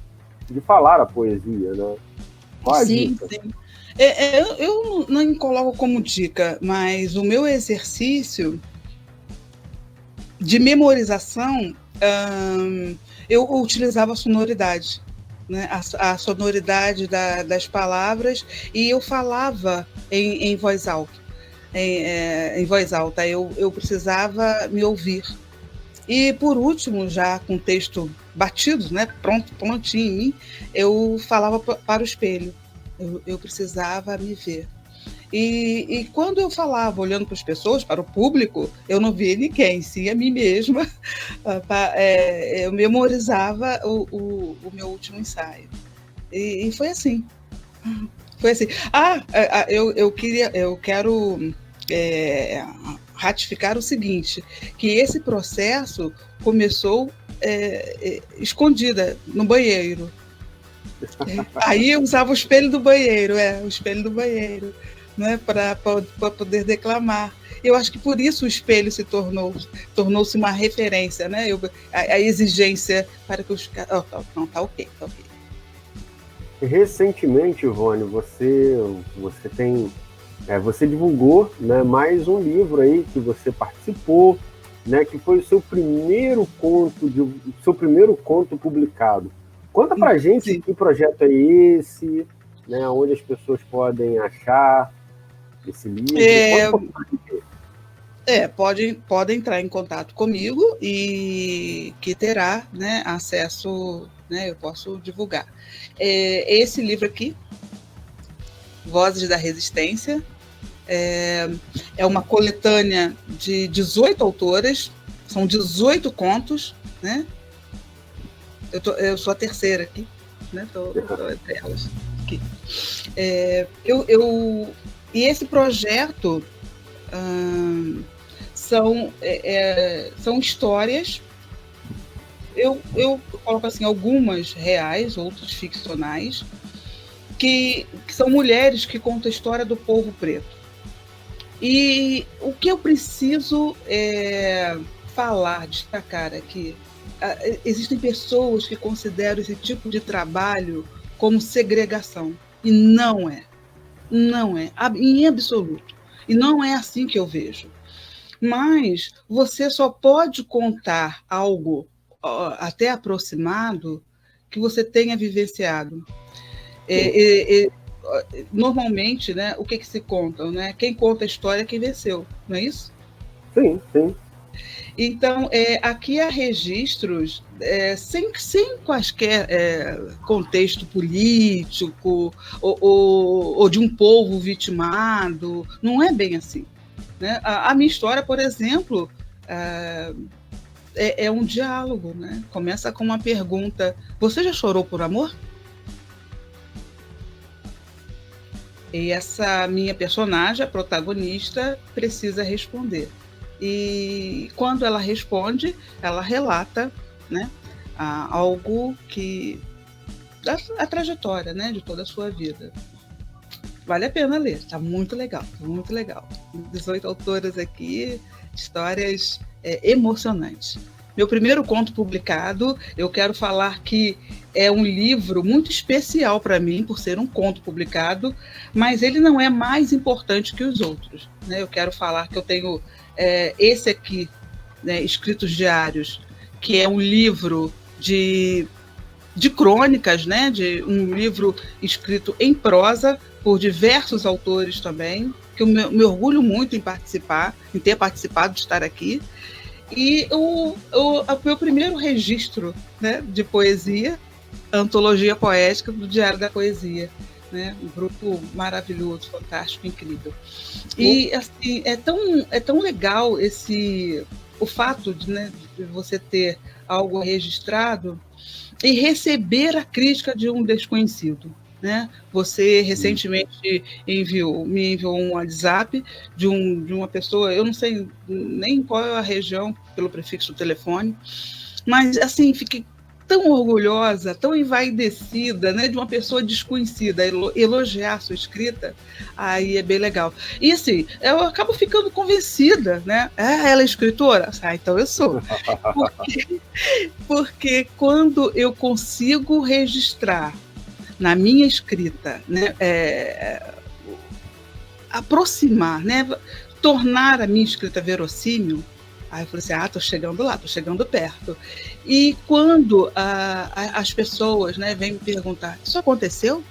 de falar a poesia, né? Qual é a dica? Sim. Eu não coloco como dica, mas o meu exercício de memorização, eu utilizava a sonoridade, né? A sonoridade das palavras, e eu falava em voz alta. Em voz alta, eu precisava me ouvir. E, por último, já com o texto batido, né, prontinho em mim, eu falava para o espelho. Eu precisava me ver. E quando eu falava, olhando para as pessoas, para o público, eu não via ninguém, sim a mim mesma. Eu memorizava o meu último ensaio. E foi assim. Eu quero ratificar o seguinte, que esse processo começou escondida no banheiro. Aí eu usava o espelho do banheiro, o espelho do banheiro, né, para poder declamar. Eu acho que por isso o espelho tornou-se uma referência, né? A exigência para que os caras... não, tá ok. Recentemente, Ivone, você divulgou, né, mais um livro aí que você participou, né, que foi o seu primeiro conto publicado. Conta pra gente Sim. Que projeto é esse, né, onde as pessoas podem achar esse livro. Pode entrar em contato comigo e que terá, né, acesso, né, eu posso divulgar. Esse livro aqui, Vozes da Resistência, é uma coletânea de 18 autoras, são 18 contos, né? Eu sou a terceira aqui, né? Tô entre elas aqui. E esse projeto são histórias, eu coloco assim, algumas reais, outras ficcionais, que são mulheres que contam a história do povo preto. E o que eu preciso falar, destacar aqui, existem pessoas que consideram esse tipo de trabalho como segregação, e não é, em absoluto, e não é assim que eu vejo. Mas você só pode contar algo até aproximado que você tenha vivenciado. Normalmente, né, o que se conta? Né? Quem conta a história é quem venceu, não é isso? Sim, sim. Então, aqui há registros sem quaisquer contexto político ou de um povo vitimado. Não é bem assim. Né? A minha história, por exemplo, é um diálogo. Né? Começa com uma pergunta: você já chorou por amor? E essa minha personagem, a protagonista, precisa responder. E quando ela responde, ela relata, né, algo a trajetória, né, de toda a sua vida. Vale a pena ler, está muito legal, 18 autoras aqui, histórias emocionantes. Meu primeiro conto publicado, eu quero falar que é um livro muito especial para mim, por ser um conto publicado, mas ele não é mais importante que os outros. Né? Eu quero falar que eu tenho esse aqui, né, Escritos Diários, que é um livro de crônicas, né, de um livro escrito em prosa por diversos autores também, que eu me orgulho muito em ter participado, de estar aqui. E o meu primeiro registro, né, de poesia, a antologia poética do Diário da Poesia, né, um grupo maravilhoso, fantástico, incrível. E assim, é tão legal o fato de você ter algo registrado e receber a crítica de um desconhecido. Né? Você recentemente me enviou um WhatsApp de uma pessoa, eu não sei nem qual é a região, pelo prefixo do telefone, mas assim, fiquei tão orgulhosa, tão envaidecida, né, de uma pessoa desconhecida elogiar a sua escrita, aí é bem legal. E assim, eu acabo ficando convencida, né? Ela é escritora? Então eu sou. Porque quando eu consigo registrar na minha escrita, né, aproximar, né, tornar a minha escrita verossímil, aí eu falei assim, estou chegando lá, estou chegando perto. E quando as pessoas, né, vêm me perguntar, isso aconteceu?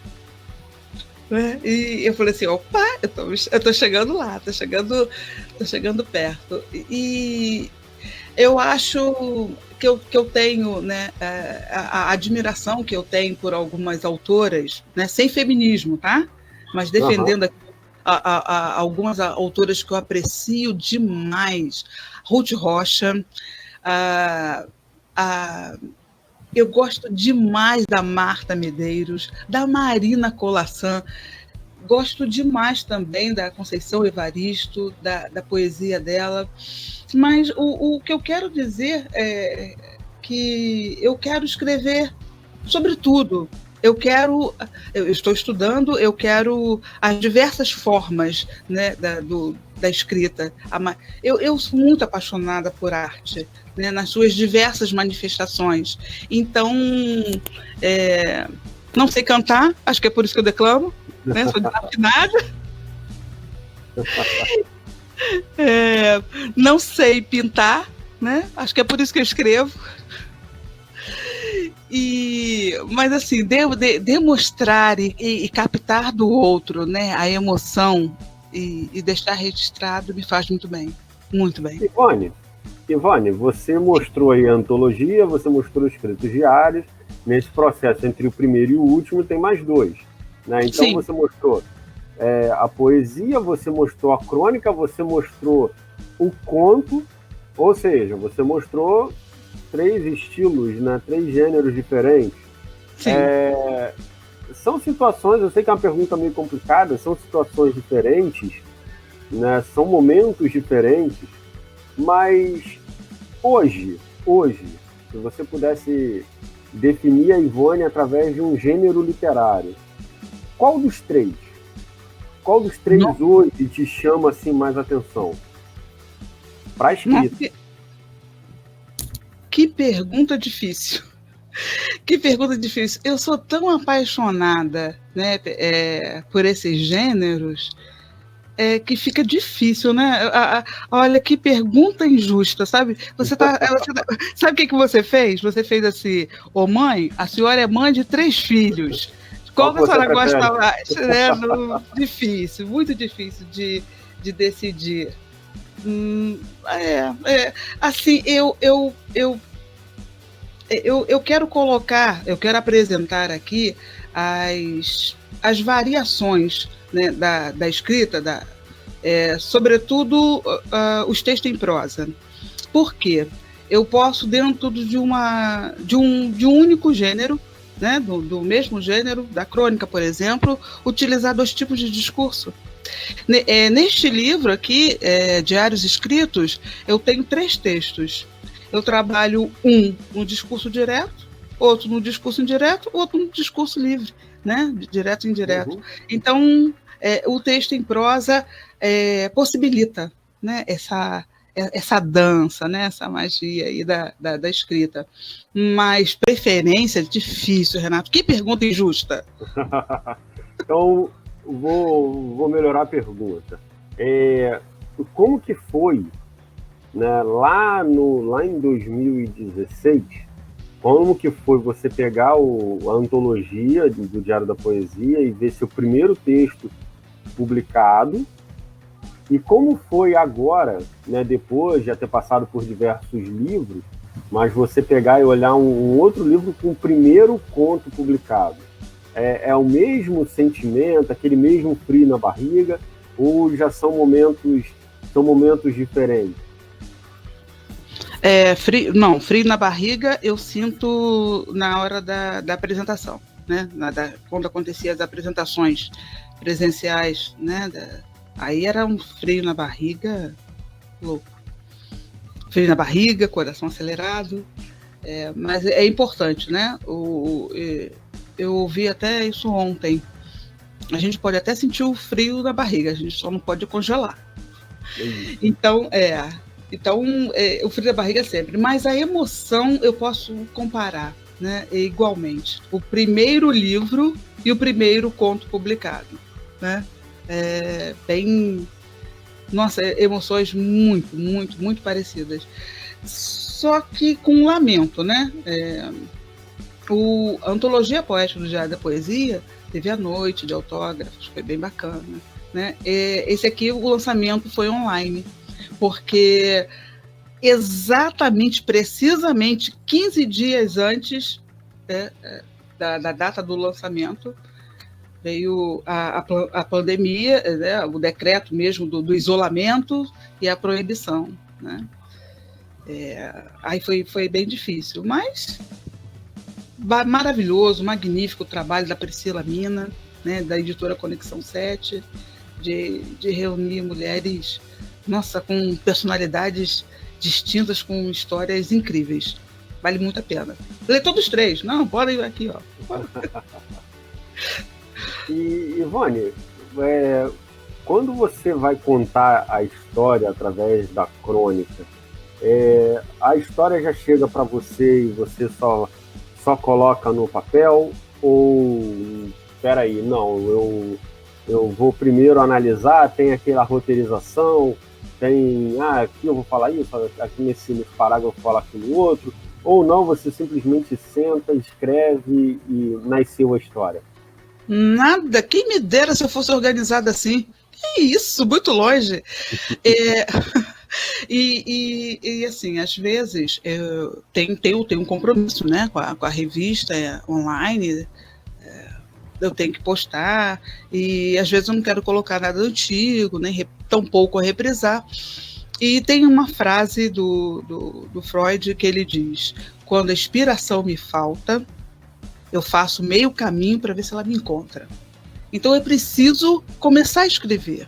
E eu falei assim, opa, eu estou chegando lá, estou chegando perto. E eu acho que eu tenho, né, a admiração que eu tenho por algumas autoras, né, sem feminismo, tá? Mas defendendo algumas autoras que eu aprecio demais. Ruth Rocha, eu gosto demais da Marta Medeiros, da Marina Colaçan, gosto demais também da Conceição Evaristo, da poesia dela, mas o que eu quero dizer é que eu quero escrever sobre tudo, eu estou estudando, eu quero as diversas formas, né, da escrita. Eu sou muito apaixonada por arte, né, nas suas diversas manifestações. Então, não sei cantar, acho que é por isso que eu declamo, né, sou desafinada. Não sei pintar, né, acho que é por isso que eu escrevo. Mas assim, demonstrar e captar do outro, né, a emoção e deixar registrado me faz muito bem, muito bem. Ivone, você mostrou aí a antologia, você mostrou escritos diários. Nesse processo entre o primeiro e o último tem mais 2, né? Então sim, você mostrou a poesia, você mostrou a crônica, você mostrou o conto, ou seja, você mostrou 3 estilos, né? 3 gêneros diferentes. Sim. São situações, eu sei que é uma pergunta meio complicada, são situações diferentes, né? São momentos diferentes, mas hoje, se você pudesse definir a Ivone através de um gênero literário, qual dos 3? Qual dos 3 hoje te chama assim mais atenção? Para a escrita. Que pergunta difícil. Que pergunta difícil. Eu sou tão apaixonada, né, por esses gêneros, que fica difícil, né? Olha, que pergunta injusta, sabe? Sabe o que você fez? Você fez assim: ô mãe, a senhora é mãe de 3 filhos. Qual que a senhora gosta mais? Difícil, muito difícil de decidir. Assim, eu quero apresentar aqui as variações, né, da escrita, sobretudo os textos em prosa. Por quê? Eu posso, dentro de um único gênero, né, do mesmo gênero, da crônica, por exemplo, utilizar 2 tipos de discurso. Neste livro aqui, Diários Escritos, eu tenho 3 textos. Eu trabalho no discurso direto, outro no discurso indireto, outro no discurso livre, né? Direto e indireto. Uhum. Então, o texto em prosa possibilita, né, essa dança, né, essa magia aí da escrita. Mas preferência é difícil, Renato. Que pergunta injusta. Então, vou melhorar a pergunta. Como que foi, né, lá em 2016, como que foi você pegar a antologia do Diário da Poesia e ver seu primeiro texto publicado, e como foi agora, né, depois de já ter passado por diversos livros, mas você pegar e olhar um outro livro com o primeiro conto publicado? É o mesmo sentimento, aquele mesmo frio na barriga, ou já são momentos diferentes? Frio na barriga eu sinto na hora da apresentação, né? Quando acontecia as apresentações presenciais, né? Aí era um frio na barriga louco. Frio na barriga, coração acelerado, mas é importante, né? Eu ouvi até isso ontem. A gente pode até sentir o frio na barriga, a gente só não pode congelar. Então, o frio da barriga sempre. Mas a emoção eu posso comparar, né, igualmente. O primeiro livro e o primeiro conto publicado, né? Nossa, emoções muito, muito, muito parecidas. Só que com um lamento, né? A antologia poética do Diário da Poesia teve a noite de autógrafos, foi bem bacana, né? Esse aqui, o lançamento foi online, porque precisamente 15 dias antes da data do lançamento, veio a pandemia, né, o decreto mesmo do isolamento e a proibição, né? Aí foi bem difícil, mas maravilhoso, magnífico o trabalho da Priscila Mina, né, da editora Conexão 7, de reunir mulheres, nossa, com personalidades distintas, com histórias incríveis. Vale muito a pena. Lê todos os 3. Não, bora ir aqui, ó. E, Ivone, quando você vai contar a história através da crônica, a história já chega para você e você só coloca no papel? Ou, peraí, não, eu vou primeiro analisar, tem aquela roteirização, tem, aqui eu vou falar isso, aqui nesse parágrafo eu vou falar aquilo outro, ou não, você simplesmente senta, escreve e nasceu a história? Nada, quem me dera se eu fosse organizada assim. Que isso, muito longe. E assim, às vezes eu tenho um compromisso, né, com a revista online, eu tenho que postar, e às vezes eu não quero colocar nada antigo, nem tampouco reprisar. E tem uma frase do Freud que ele diz: quando a inspiração me falta, eu faço meio caminho para ver se ela me encontra. Então eu preciso começar a escrever.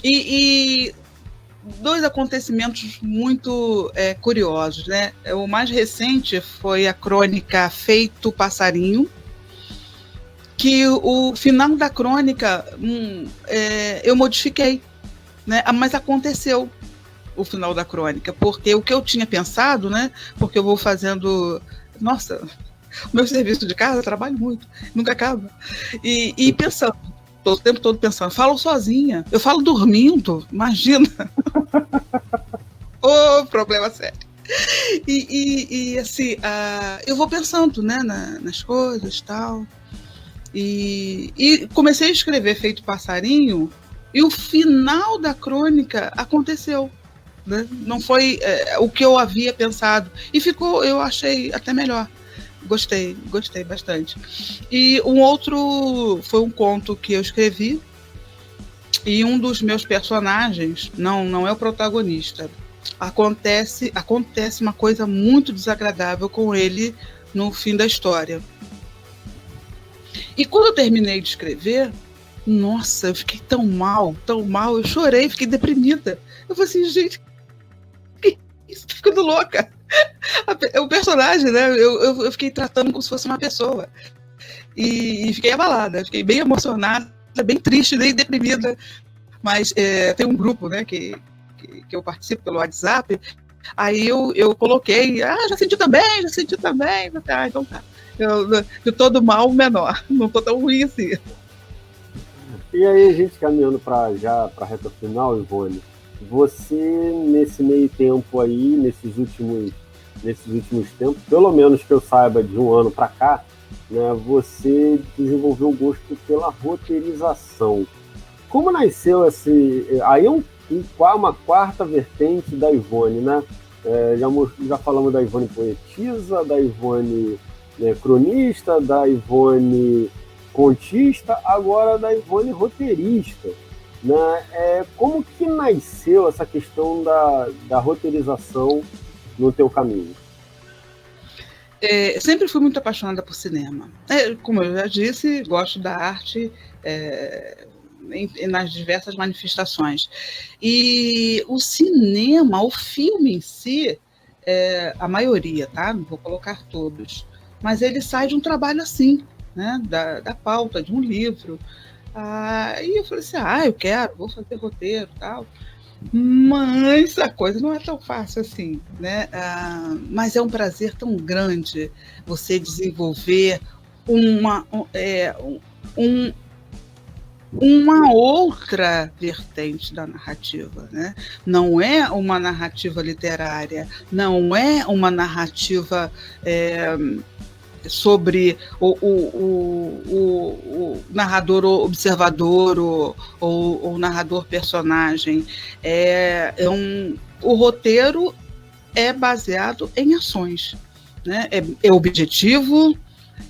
E 2 acontecimentos muito curiosos, né? O mais recente foi a crônica Feito Passarinho, que o final da crônica eu modifiquei, né? Mas aconteceu o final da crônica, porque o que eu tinha pensado, né? Porque eu vou fazendo... Nossa, o meu serviço de casa, eu trabalho muito, nunca acaba. E pensando, o tempo todo pensando, falo sozinha, eu falo dormindo, imagina. Problema sério. E assim, eu vou pensando, né, nas coisas e tal. E comecei a escrever Feito Passarinho, e o final da crônica aconteceu, né? Não foi o que eu havia pensado. E ficou, eu achei até melhor. Gostei bastante. E um outro foi um conto que eu escrevi, e um dos meus personagens, não é o protagonista, acontece uma coisa muito desagradável com ele no fim da história. E quando eu terminei de escrever, nossa, eu fiquei tão mal, eu chorei, fiquei deprimida. Eu falei assim, gente, que isso? Tô ficando louca. O personagem, né? Eu fiquei tratando como se fosse uma pessoa. E fiquei abalada, fiquei bem emocionada, bem triste, bem deprimida. Mas tem um grupo, né, que eu participo pelo WhatsApp. Aí eu coloquei, já senti também. Então tá. Eu tô do mal menor, não tô tão ruim assim. E aí, a gente caminhando para a reta final, Ivone, você, nesse meio tempo aí, nesses últimos tempos, pelo menos que eu saiba, de um ano para cá, né, você desenvolveu o gosto pela roteirização. Como nasceu esse... Aí é uma quarta vertente da Ivone, né? Já falamos da Ivone poetisa, da Ivone cronista, da Ivone contista, agora da Ivone roteirista, né? Como que nasceu essa questão da roteirização no teu caminho? Sempre fui muito apaixonada por cinema. Como eu já disse, gosto da arte nas diversas manifestações. E o cinema, o filme em si, a maioria, tá? Não vou colocar todos, mas ele sai de um trabalho assim, né? Da pauta de um livro. E eu falei assim, vou fazer roteiro e tal. Mas a coisa não é tão fácil assim, né? Mas é um prazer tão grande você desenvolver uma outra vertente da narrativa, né? Não é uma narrativa literária, não é uma narrativa sobre o narrador observador ou narrador personagem. O roteiro é baseado em ações, né? É objetivo,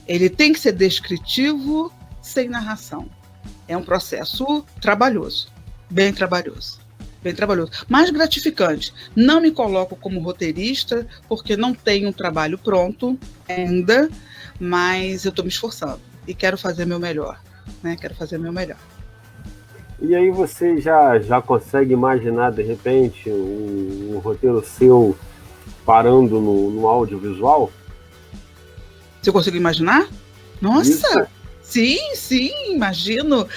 ele tem que ser descritivo, sem narração. É um processo trabalhoso, bem trabalhoso, mas gratificante. Não me coloco como roteirista, porque não tenho um trabalho pronto ainda, mas eu estou me esforçando e quero fazer meu melhor, né? E aí você já consegue imaginar, de repente, um roteiro seu parando no audiovisual? Você consegue imaginar? Nossa! Isso. Sim, imagino.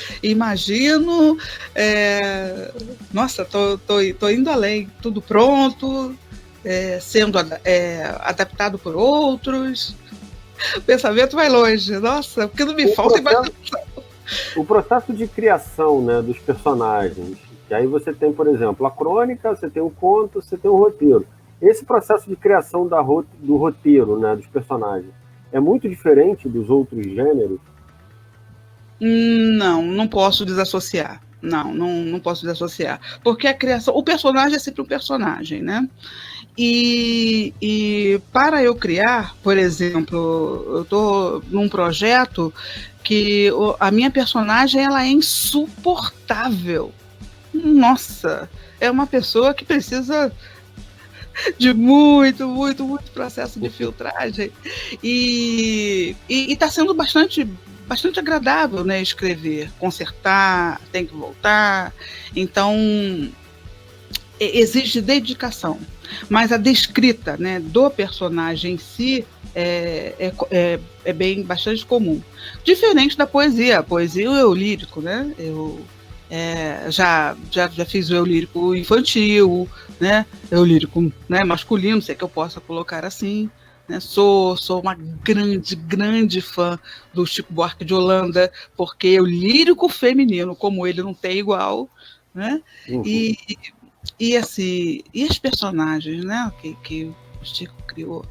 Nossa, tô indo além. Tudo pronto, sendo adaptado por outros. O pensamento vai longe. Nossa, porque não me falta imaginação. O processo de criação, né, dos personagens. E aí você tem, por exemplo, a crônica, você tem um conto, você tem um roteiro. Esse processo de criação do roteiro, né, dos personagens, é muito diferente dos outros gêneros? Não posso desassociar. Não posso desassociar. Porque a criação... O personagem é sempre um personagem, né? E para eu criar, por exemplo, eu estou num projeto que a minha personagem ela é insuportável. Nossa, é uma pessoa que precisa de muito processo de filtragem. E está sendo bastante agradável, né, escrever, consertar, tem que voltar. Então, exige dedicação. Mas a descrita, né, do personagem em si é bastante comum. Diferente da poesia. A poesia é o lírico, né? Eu já fiz o eu lírico infantil, né? Eu lírico, né, masculino, se é que eu possa colocar assim. Né? Sou uma grande fã do Chico Buarque de Holanda, porque o lírico feminino, como ele, não tem igual, né? Uhum. E assim, e os personagens, né, que o Chico criou?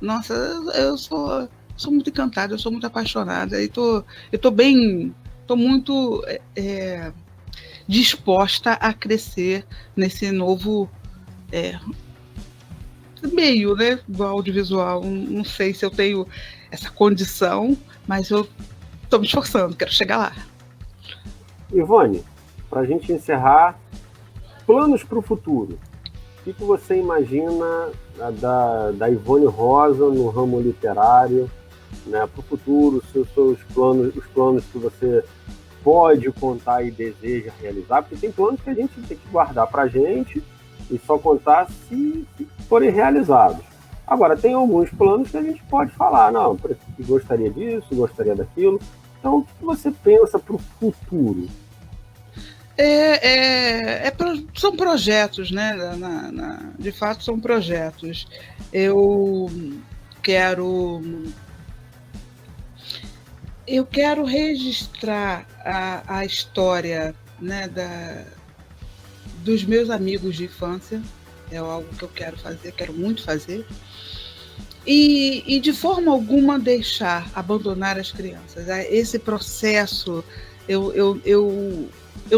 Nossa, eu sou muito encantada, eu sou muito apaixonada, e tô muito disposta a crescer nesse novo meio, né, do audiovisual. Não sei se eu tenho essa condição, mas eu estou me esforçando, quero chegar lá. Ivone, para a gente encerrar, planos para o futuro. O que você imagina da Ivone Rosa no ramo literário, né, para o futuro, os planos que você pode contar e deseja realizar? Porque tem planos que a gente tem que guardar para a gente e só contar se forem realizados. Agora, tem alguns planos que a gente pode falar, não, gostaria disso, gostaria daquilo. Então, o que você pensa para o futuro? São projetos, né? De fato, são projetos. Eu quero registrar a história, né, dos meus amigos de infância. É algo que eu quero fazer, quero muito fazer. E de forma alguma abandonar as crianças. Esse processo, eu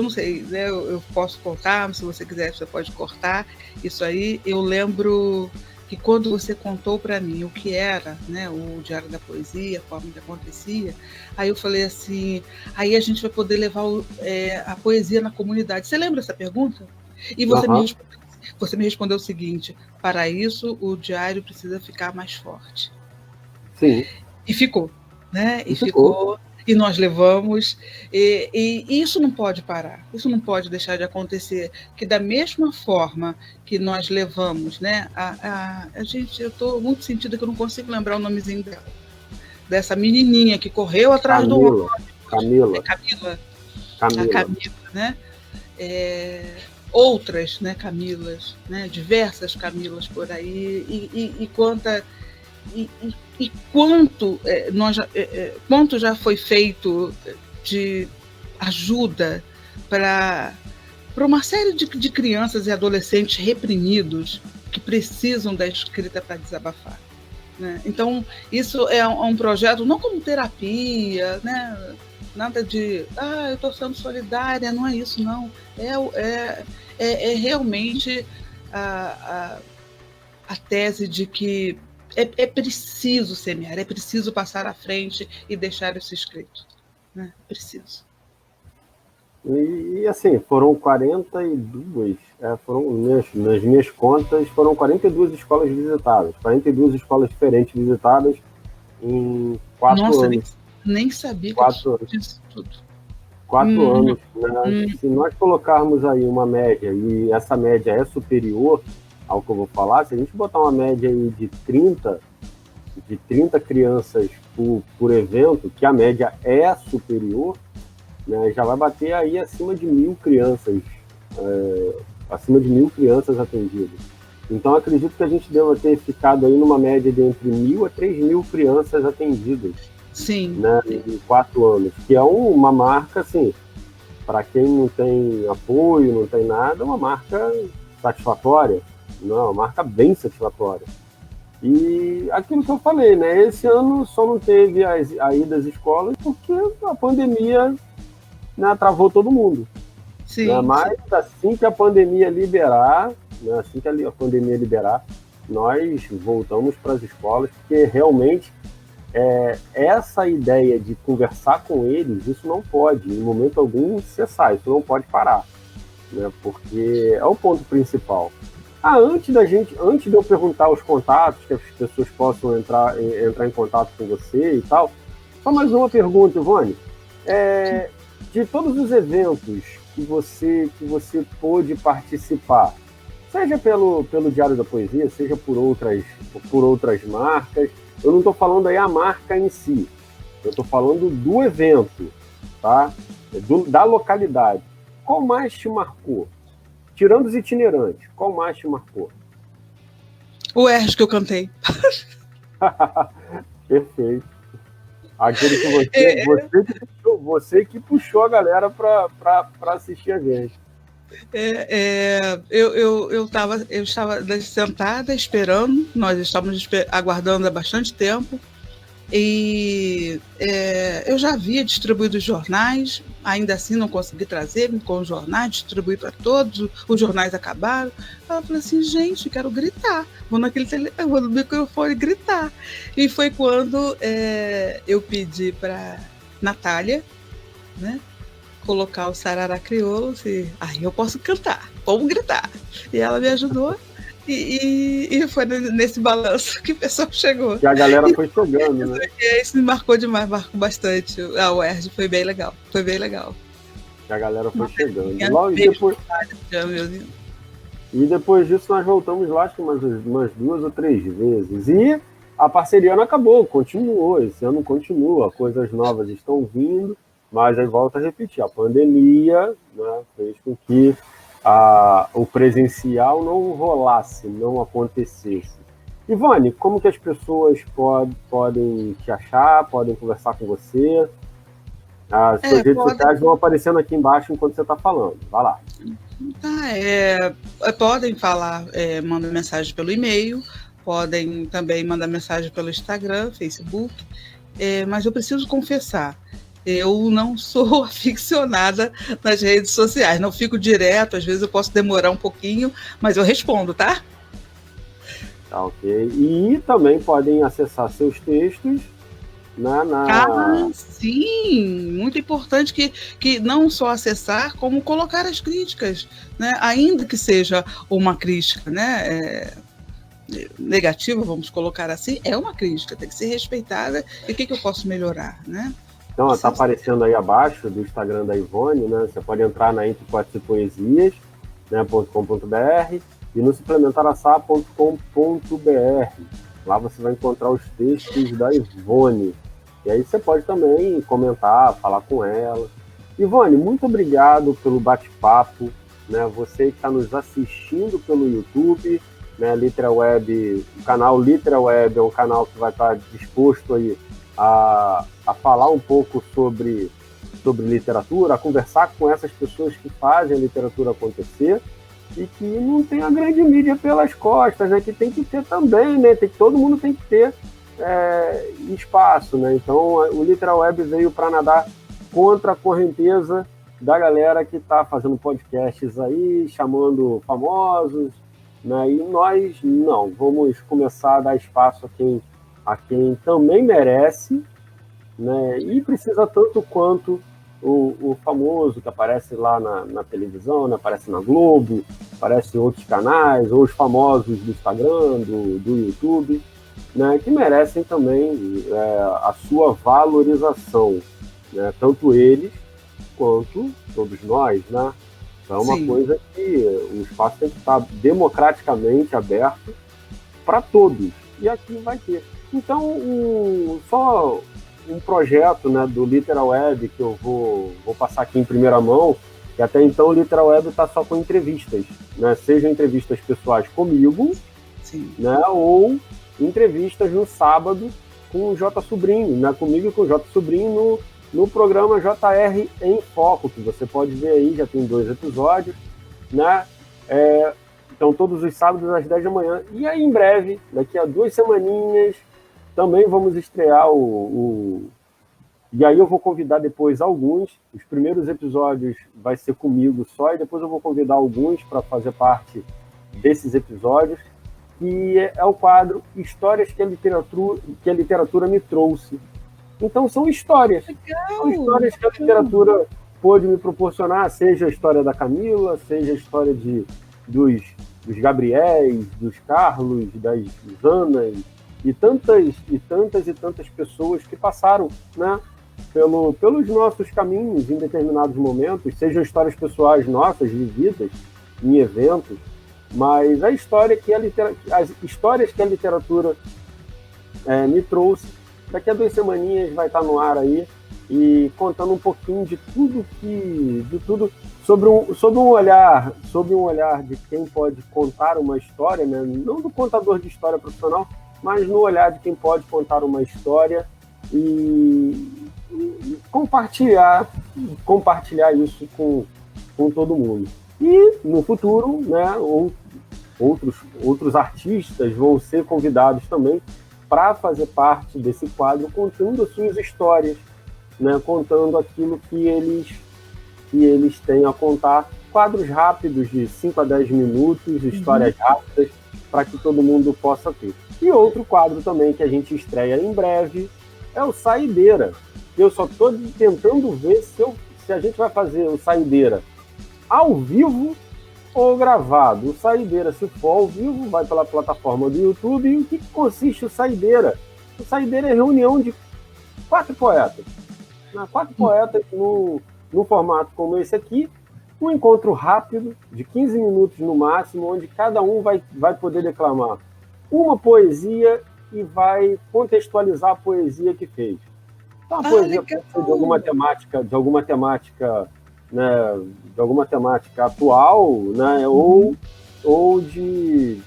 não sei, né? Eu posso contar, se você quiser, você pode cortar isso aí. Eu lembro que quando você contou para mim o que era, né, o Diário da Poesia, a forma que acontecia, aí eu falei assim, aí a gente vai poder levar a poesia na comunidade. Você lembra essa pergunta? E você me respondeu o seguinte: para isso o diário precisa ficar mais forte. Sim. E ficou, né? E ficou. E nós levamos, e isso não pode parar, isso não pode deixar de acontecer, que da mesma forma que nós levamos, né, eu estou muito sentida que eu não consigo lembrar o nomezinho dela, dessa menininha que correu atrás do ônibus. Camila. A Camila, né? Outras, né, Camilas, né, diversas Camilas por aí, e quanto já foi feito de ajuda para uma série de crianças e adolescentes reprimidos que precisam da escrita para desabafar, né? Então, isso é um projeto não como terapia, né? Nada de, eu estou sendo solidária, não é isso, não. É realmente a tese de que é preciso semear, é preciso passar à frente e deixar isso escrito, né? Preciso. E assim, foram 42, nas minhas contas, foram 42 escolas visitadas, 42 escolas diferentes visitadas em 4 anos. Nossa, nem sabia que disso tudo. 4 anos. Né? Se nós colocarmos aí uma média, e essa média é superior, ao que eu vou falar, se a gente botar uma média aí de 30 crianças por evento, que a média é superior, né, já vai bater aí acima de 1.000 crianças, atendidas. Então, acredito que a gente deva ter ficado aí numa média de entre 1.000 a 3.000 crianças atendidas. Sim. Né, em 4 anos, que é uma marca, assim, para quem não tem apoio, não tem nada, é uma marca satisfatória, não, uma marca bem satisfatória. E aquilo que eu falei, né, esse ano só não teve a ida às escolas porque a pandemia, né, travou todo mundo. Sim, né, mas assim que a pandemia liberar, né, nós voltamos para as escolas, porque realmente essa ideia de conversar com eles, isso não pode, em momento algum, cessar, isso não pode parar, né, porque é o ponto principal. Antes de eu perguntar os contatos, que as pessoas possam entrar em contato com você e tal, só mais uma pergunta, Ivone. De todos os eventos que você pôde participar, seja pelo Diário da Poesia, seja por outras marcas, eu não estou falando aí a marca em si, eu estou falando do evento, tá? Da localidade. Qual mais te marcou? Tirando os itinerantes, qual mais te marcou? O Erge que eu cantei. Perfeito. Aquele que você que puxou a galera para assistir a gente. Eu estava sentada esperando, nós estávamos aguardando há bastante tempo, e eu já havia distribuído os jornais, ainda assim não consegui trazer com os jornais, distribuí para todos, os jornais acabaram. Eu falei assim, gente, quero gritar, vou no microfone gritar. E foi quando eu pedi para Natália, né, colocar o Sarará Crioulo, e aí eu posso cantar, vamos gritar. E ela me ajudou. E foi nesse balanço que o pessoal chegou. Que a galera foi chegando, né? Isso me marcou demais, marcou bastante. A UERJ foi bem legal. Que a galera foi chegando. E depois disso nós voltamos lá, acho que umas 2 ou 3 vezes. E a parceria não acabou, continuou. Esse ano continua, coisas novas estão vindo, mas aí volta a repetir. A pandemia, né, fez com que o presencial não rolasse, não acontecesse. Ivone, como que as pessoas podem te achar, podem conversar com você? As suas redes sociais vão aparecendo aqui embaixo enquanto você está falando. Vai lá. Podem falar, mandar mensagem pelo e-mail, podem também mandar mensagem pelo Instagram, Facebook, mas eu preciso confessar, eu não sou aficionada nas redes sociais, não fico direto, às vezes eu posso demorar um pouquinho, mas eu respondo, tá? Tá, ok. E também podem acessar seus textos sim, muito importante que não só acessar, como colocar as críticas, né? Ainda que seja uma crítica, né? Negativa, vamos colocar assim, é uma crítica, tem que ser respeitada, e o que eu posso melhorar, né? Então, está aparecendo aí abaixo do Instagram da Ivone, né? Você pode entrar na Entre Poetas e Poesias, né, .com.br, e no suplementaraçá.com.br. Lá você vai encontrar os textos da Ivone. E aí você pode também comentar, falar com ela. Ivone, muito obrigado pelo bate-papo, né? Você que está nos assistindo pelo YouTube, né? LiteraWeb, o canal LiteraWeb é um canal que vai estar disposto aí a falar um pouco sobre literatura, a conversar com essas pessoas que fazem a literatura acontecer e que não tem a grande mídia pelas costas, né? Que tem que ter também, né? Todo mundo tem que ter espaço, né? Então o LiteraWeb veio para nadar contra a correnteza da galera que está fazendo podcasts aí, chamando famosos, né? E nós não, vamos começar a dar espaço a quem também merece, né? E precisa tanto quanto o famoso que aparece lá na televisão, né? Aparece na Globo, aparece em outros canais, ou os famosos do Instagram, do YouTube, né, que merecem também a sua valorização, né, tanto eles quanto todos nós, né? É uma Sim. coisa que o espaço tem que estar democraticamente aberto para todos. E aqui vai ter. Então, só um projeto, né, do Literal Web que eu vou passar aqui em primeira mão, que até então o Literal Web está só com entrevistas, né? Sejam entrevistas pessoais comigo, Sim. né, ou entrevistas no sábado com o J Sobrinho, né, comigo e com o J Sobrinho no programa JR em Foco, que você pode ver aí, já tem 2 episódios, né? Então, todos os sábados às 10 da manhã. E aí, em breve, daqui a 2 semaninhas, também vamos estrear E aí eu vou convidar depois alguns. Os primeiros episódios vai ser comigo só, e depois eu vou convidar alguns para fazer parte desses episódios, que é o quadro Histórias que a Literatura Me Trouxe. Então, são histórias. Legal. São histórias que a literatura pôde me proporcionar, seja a história da Camila, seja a história dos Gabriéis, dos Carlos, das Anas, e tantas pessoas que passaram, né, pelos nossos caminhos em determinados momentos, sejam histórias pessoais nossas, vividas em eventos, mas as histórias que a literatura me trouxe. Daqui a 2 semaninhas vai estar no ar aí, e contando um pouquinho de tudo sobre um olhar de quem pode contar uma história, né? Não do contador de história profissional, mas no olhar de quem pode contar uma história e compartilhar isso com todo mundo. E no futuro, né, outros artistas vão ser convidados também para fazer parte desse quadro, contando as suas histórias, né, contando aquilo que eles têm a contar. Quadros rápidos de 5 a 10 minutos, histórias rápidas, para que todo mundo possa ter. E outro quadro também que a gente estreia em breve é o Saideira. Eu só estou tentando ver se a gente vai fazer o Saideira ao vivo ou gravado. O Saideira, se for ao vivo, vai pela plataforma do YouTube. E o que consiste o Saideira? O Saideira é reunião de 4 poetas. 4 poetas num formato como esse aqui, um encontro rápido, de 15 minutos no máximo, onde cada um vai poder declamar uma poesia e vai contextualizar a poesia que fez. Então, a poesia pode ser de alguma temática, né, de alguma temática atual, né, ou de,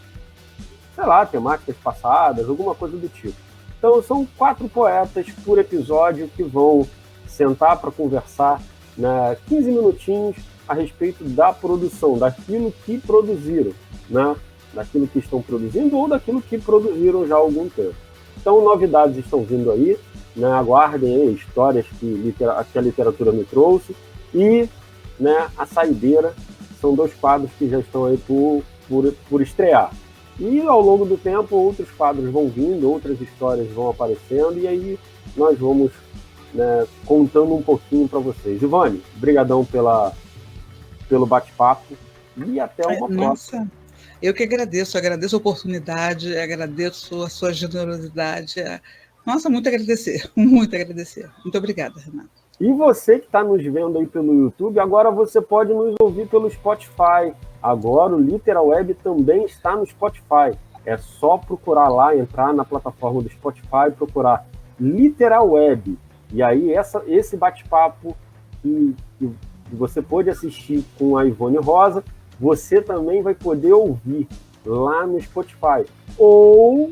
sei lá, temáticas passadas, alguma coisa do tipo. Então, são 4 poetas por episódio que vão sentar para conversar, né, 15 minutinhos a respeito da produção, daquilo que produziram, né, daquilo que estão produzindo ou daquilo que produziram já há algum tempo. Então, novidades estão vindo aí, né, aguardem aí histórias que a literatura me trouxe, e, né, a Saideira, são 2 quadros que já estão aí por estrear. E ao longo do tempo outros quadros vão vindo, outras histórias vão aparecendo, e aí nós vamos, né, contando um pouquinho para vocês. Ivone, brigadão pelo bate-papo, e até uma próxima. Eu que agradeço a oportunidade, agradeço a sua generosidade. Nossa, muito agradecer. Muito obrigada, Renato. E você que está nos vendo aí pelo YouTube, agora você pode nos ouvir pelo Spotify. Agora o Literal Web também está no Spotify. É só procurar lá, entrar na plataforma do Spotify, procurar Literal Web. E aí esse bate-papo que você pôde assistir com a Ivone Rosa, você também vai poder ouvir lá no Spotify. Ou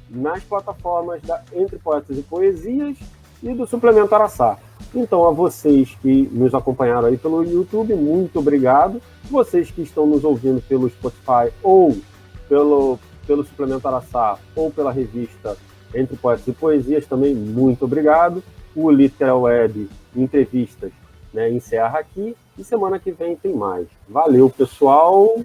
nas plataformas da Entre Poetas e Poesias e do Suplemento Araçá. Então, a vocês que nos acompanharam aí pelo YouTube, muito obrigado. Vocês que estão nos ouvindo pelo Spotify ou pelo Suplemento Araçá ou pela revista Entre Poetas e Poesias, também muito obrigado. O Literal Web Entrevistas, né, encerra aqui, e semana que vem tem mais. Valeu, pessoal!